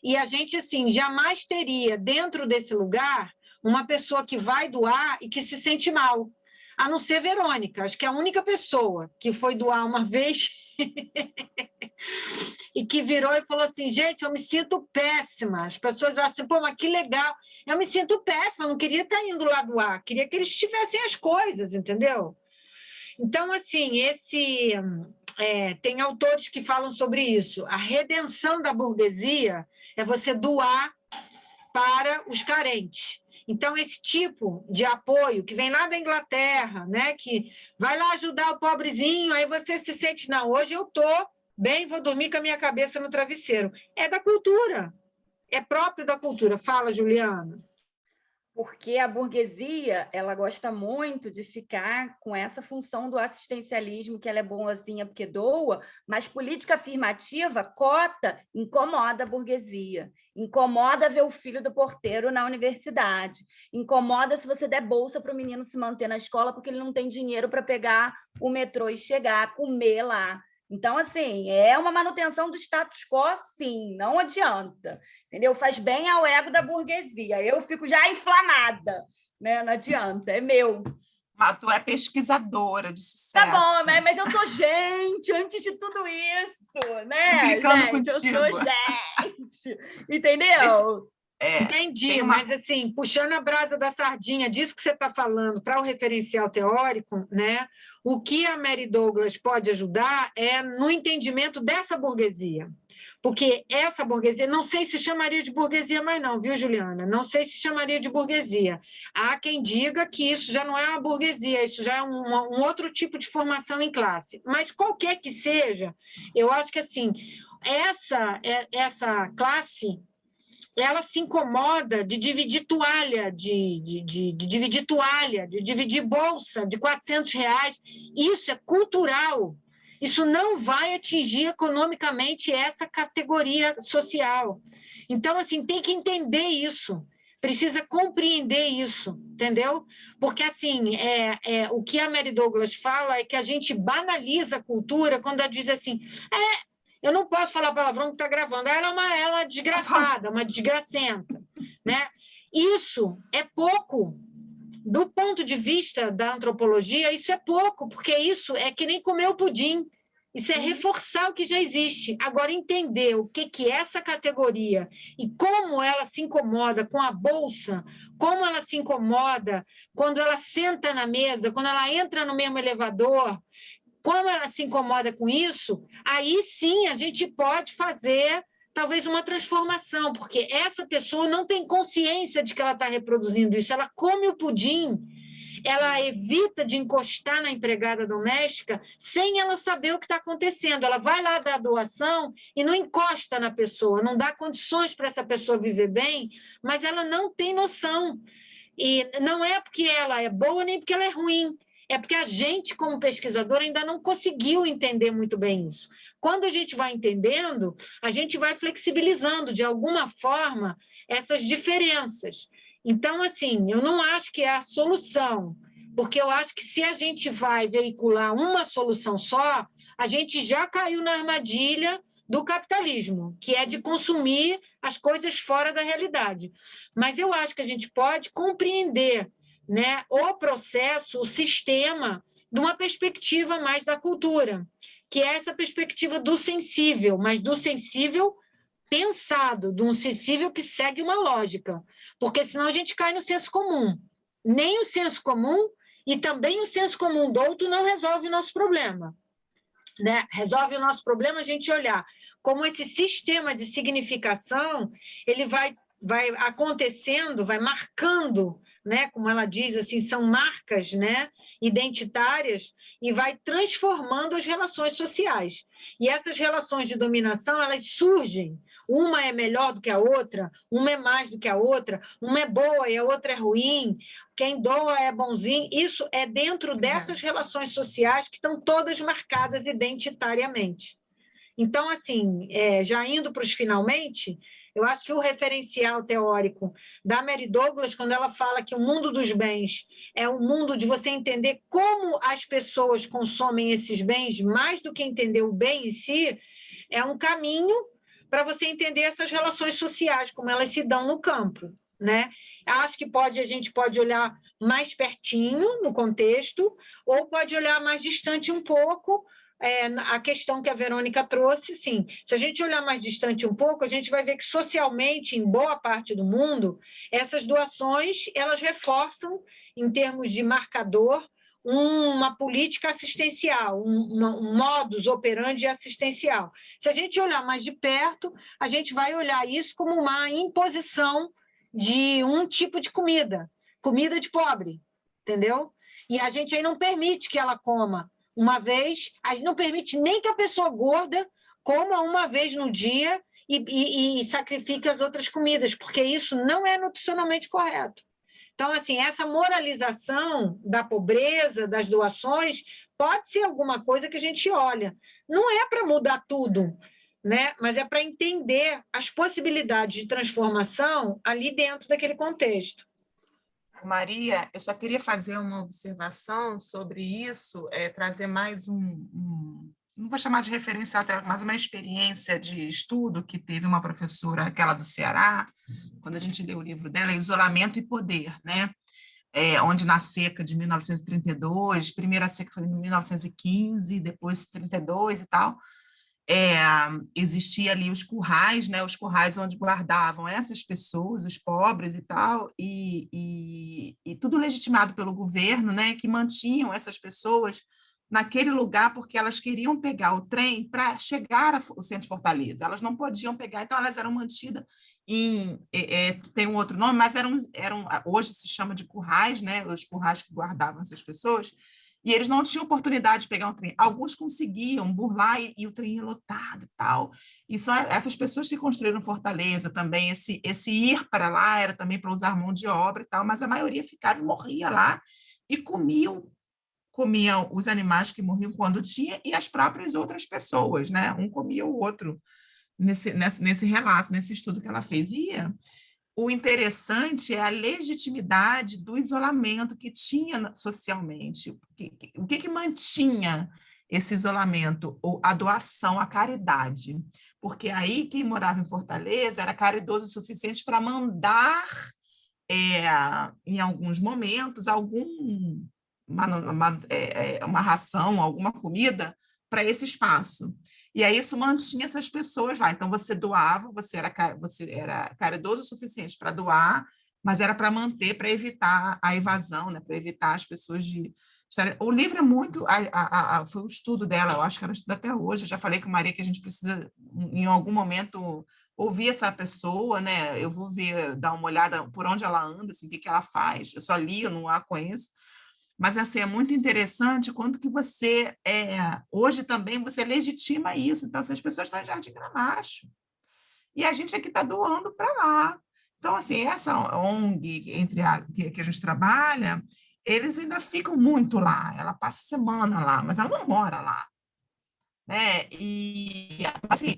E a gente, assim, jamais teria dentro desse lugar uma pessoa que vai doar e que se sente mal, a não ser Verônica. Acho que é a única pessoa que foi doar uma vez e que virou e falou assim, gente, eu me sinto péssima. As pessoas acham assim, pô, mas que legal. Eu me sinto péssima, não queria estar indo lá doar, queria que eles tivessem as coisas, entendeu? Então, assim, tem autores que falam sobre isso. A redenção da burguesia é você doar para os carentes. Então, esse tipo de apoio que vem lá da Inglaterra, né, que vai lá ajudar o pobrezinho, aí você se sente, não, hoje eu estou bem, vou dormir com a minha cabeça no travesseiro. É da cultura, é próprio da cultura. Fala, Juliana. Porque a burguesia, ela gosta muito de ficar com essa função do assistencialismo, que ela é boazinha porque doa, mas política afirmativa, cota, incomoda a burguesia, incomoda ver o filho do porteiro na universidade, incomoda se você der bolsa para o menino se manter na escola porque ele não tem dinheiro para pegar o metrô e chegar, comer lá. Então, assim, é uma manutenção do status quo, sim, não adianta, entendeu? Faz bem ao ego da burguesia. Eu fico já inflamada, né? Não adianta, é meu. Mas tu é pesquisadora de sucesso. Tá bom, mas eu sou gente, antes de tudo isso, né? Implicando gente, contigo. eu sou gente, entendeu? Entendi, mas assim, puxando a brasa da sardinha disso que você está falando para o referencial teórico, né? O que a Mary Douglas pode ajudar é no entendimento dessa burguesia. Porque essa burguesia, não sei se chamaria de burguesia mais não, viu, Juliana? Não sei se chamaria de burguesia. Há quem diga que isso já não é uma burguesia, isso já é um outro tipo de formação em classe. Mas qualquer que seja, eu acho que assim, essa classe ela se incomoda de dividir toalha, de dividir bolsa de R$400. Isso é cultural. Isso não vai atingir economicamente essa categoria social. Então, assim, tem que entender isso. Precisa compreender isso, entendeu? Porque, assim, o que a Mary Douglas fala é que a gente banaliza a cultura quando ela diz assim, eu não posso falar palavrão que está gravando. Ela é uma desgraçada, uma desgracenta. Né? Isso é pouco. Do ponto de vista da antropologia, isso é pouco, porque isso é que nem comer o pudim. Isso é reforçar o que já existe. Agora, entender o que é essa categoria e como ela se incomoda com a bolsa, como ela se incomoda quando ela senta na mesa, quando ela entra no mesmo elevador, como ela se incomoda com isso, aí sim a gente pode fazer talvez uma transformação, porque essa pessoa não tem consciência de que ela está reproduzindo isso. Ela come o pudim, ela evita de encostar na empregada doméstica sem ela saber o que está acontecendo. Ela vai lá dar a doação e não encosta na pessoa, não dá condições para essa pessoa viver bem, mas ela não tem noção. E não é porque ela é boa nem porque ela é ruim, é porque a gente, como pesquisador, ainda não conseguiu entender muito bem isso. Quando a gente vai entendendo, a gente vai flexibilizando, de alguma forma, essas diferenças. Então, assim, eu não acho que é a solução, porque eu acho que se a gente vai veicular uma solução só, a gente já caiu na armadilha do capitalismo, que é de consumir as coisas fora da realidade. Mas eu acho que a gente pode compreender, né, o processo, o sistema, de uma perspectiva mais da cultura, que é essa perspectiva do sensível, mas do sensível pensado, de um sensível que segue uma lógica, porque senão a gente cai no senso comum. Nem o senso comum e também o senso comum do outro não resolve o nosso problema. Né? Resolve o nosso problema a gente olhar como esse sistema de significação ele vai acontecendo, vai marcando, né? Como ela diz, assim, são marcas, né? Identitárias, e vai transformando as relações sociais. E essas relações de dominação elas surgem. Uma é melhor do que a outra, uma é mais do que a outra, uma é boa e a outra é ruim, quem doa é bonzinho. Isso é dentro dessas relações sociais que estão todas marcadas identitariamente. Então, assim, já indo para os finalmente, eu acho que o referencial teórico da Mary Douglas, quando ela fala que o mundo dos bens é um mundo de você entender como as pessoas consomem esses bens, mais do que entender o bem em si, é um caminho para você entender essas relações sociais, como elas se dão no campo, né? Acho que a gente pode olhar mais pertinho no contexto, ou pode olhar mais distante um pouco. A questão que a Verônica trouxe, sim. Se a gente olhar mais distante um pouco, a gente vai ver que socialmente, em boa parte do mundo, essas doações elas reforçam, em termos de marcador, uma política assistencial, um modus operandi assistencial. Se a gente olhar mais de perto, a gente vai olhar isso como uma imposição de um tipo de comida de pobre, entendeu? E a gente aí não permite que ela coma uma vez, a gente não permite nem que a pessoa gorda coma uma vez no dia e sacrifique as outras comidas, porque isso não é nutricionalmente correto. Então, assim, essa moralização da pobreza, das doações, pode ser alguma coisa que a gente olha. Não é para mudar tudo, né? Mas é para entender as possibilidades de transformação ali dentro daquele contexto. Maria, eu só queria fazer uma observação sobre isso, trazer mais não vou chamar de referencial, mas uma experiência de estudo que teve uma professora, aquela do Ceará, quando a gente leu o livro dela, Isolamento e Poder, né? Onde na seca de 1932, primeira seca foi em 1915, depois 32 e tal, existia ali os currais, né? Os currais onde guardavam essas pessoas, os pobres e tal, e tudo legitimado pelo governo, né? Que mantinham essas pessoas naquele lugar porque elas queriam pegar o trem para chegar ao centro de Fortaleza. Elas não podiam pegar, então elas eram mantidas tem um outro nome, mas eram hoje se chama de currais, né? Os currais que guardavam essas pessoas, e eles não tinham oportunidade de pegar um trem. Alguns conseguiam burlar e o trem ia lotado e tal. E são essas pessoas que construíram Fortaleza também. Esse ir para lá era também para usar mão de obra e tal, mas a maioria ficava e morria lá e comiam os animais que morriam quando tinha e as próprias outras pessoas, né? Um comia o outro nesse relato, nesse estudo que ela fez. O interessante é a legitimidade do isolamento que tinha socialmente. O que mantinha esse isolamento? A doação, a caridade. Porque aí quem morava em Fortaleza era caridoso o suficiente para mandar, em alguns momentos, uma ração, alguma comida para esse espaço. E aí isso mantinha essas pessoas lá. Então, você doava, você era caridoso o suficiente para doar, mas era para manter, para evitar a evasão, né? Para evitar as pessoas de... O livro é muito... foi o estudo dela, eu acho que ela estuda até hoje. Eu já falei com a Maria que a gente precisa, em algum momento, ouvir essa pessoa, né? Eu vou ver, dar uma olhada por onde ela anda, assim, o que ela faz. Eu só li, eu não a conheço. Mas, assim, é muito interessante quanto que você... hoje também você legitima isso. Então, essas pessoas estão em Jardim Gramacho. E a gente aqui está doando para lá. Então, assim, essa ONG que a gente trabalha, eles ainda ficam muito lá. Ela passa semana lá, mas ela não mora lá. Né? E, assim,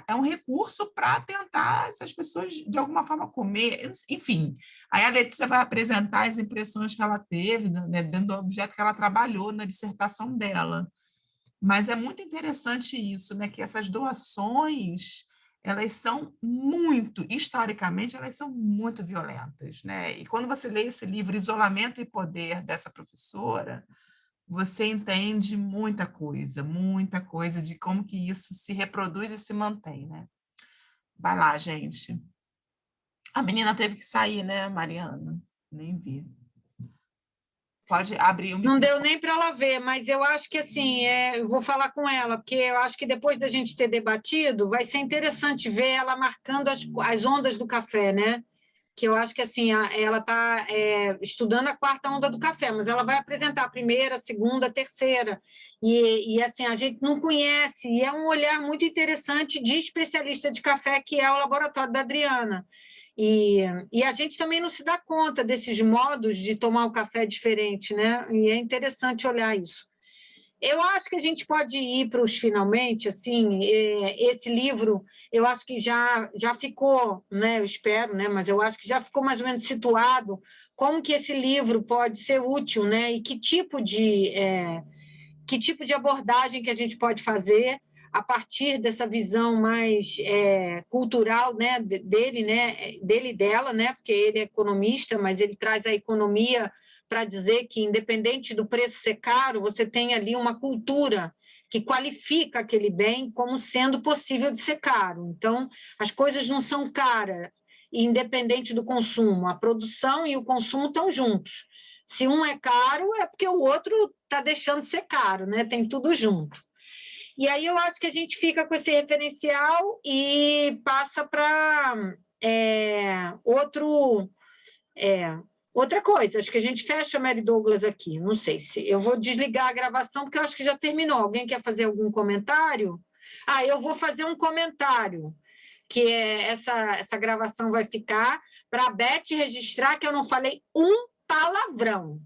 é um recurso para tentar essas pessoas, de alguma forma, comer. Enfim, aí a Letícia vai apresentar as impressões que ela teve, né, dentro do objeto que ela trabalhou na dissertação dela. Mas é muito interessante isso, né, que essas doações, elas são muito, historicamente, elas são muito violentas, né? E quando você lê esse livro, Isolamento e Poder, dessa professora, você entende muita coisa de como que isso se reproduz e se mantém, né? Vai lá, gente. A menina teve que sair, né, Mariana? Nem vi. Pode abrir o microfone. Não deu nem para ela ver, mas eu acho que assim, eu vou falar com ela, porque eu acho que depois da gente ter debatido, vai ser interessante ver ela marcando as ondas do café, né? Que eu acho que assim, ela está estudando a 4ª onda do café, mas ela vai apresentar a 1ª, a 2ª, a 3ª. E assim, a gente não conhece, e é um olhar muito interessante de especialista de café, que é o laboratório da Adriana. E a gente também não se dá conta desses modos de tomar o café diferente, né? E é interessante olhar isso. Eu acho que a gente pode ir para os finalmente, assim, esse livro, eu acho que já ficou, né? Eu espero, né? Mas eu acho que já ficou mais ou menos situado como que esse livro pode ser útil, né? E que tipo de abordagem que a gente pode fazer a partir dessa visão mais cultural, né, dele, né, dele e dela, né, porque ele é economista, mas ele traz a economia para dizer que, independente do preço ser caro, você tem ali uma cultura que qualifica aquele bem como sendo possível de ser caro. Então, as coisas não são caras, independente do consumo. A produção e o consumo estão juntos. Se um é caro, é porque o outro está deixando de ser caro, né? Tem tudo junto. E aí eu acho que a gente fica com esse referencial e passa para outra coisa. Acho que a gente fecha a Mary Douglas aqui. Não sei se... Eu vou desligar a gravação, porque eu acho que já terminou. Alguém quer fazer algum comentário? Eu vou fazer um comentário, que essa gravação vai ficar para a Beth registrar que eu não falei um palavrão.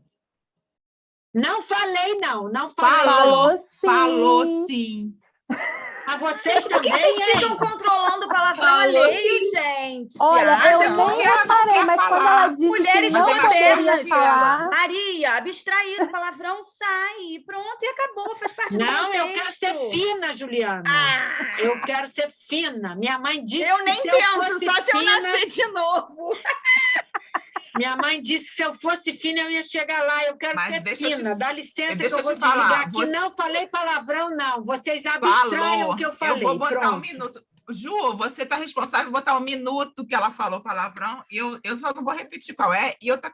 Não falei, não falei. Falou sim. A vocês Por que também, vocês ficam controlando o palavrão alheio, gente? Olha, Mas eu é porque nem ela não reparei, quer mas quando falar. ela disse Mulheres que não poderia modernas. falar... Maria, abstraído, palavrão sai. Pronto, e acabou, faz parte do contexto. Não, eu quero ser fina, Juliana. Eu quero ser fina. Minha mãe disse eu que nem se tento, eu fosse só se eu fina... nascer de novo. Minha mãe disse que se eu fosse fina, eu ia chegar lá. Eu quero ser fina. Dá licença que eu vou desligar aqui. Não falei palavrão, não. Vocês abstraiam o que eu falei. Eu vou botar Pronto. 1 minuto. Ju, você está responsável por botar 1 minuto que ela falou palavrão. Eu só não vou repetir qual é. E outra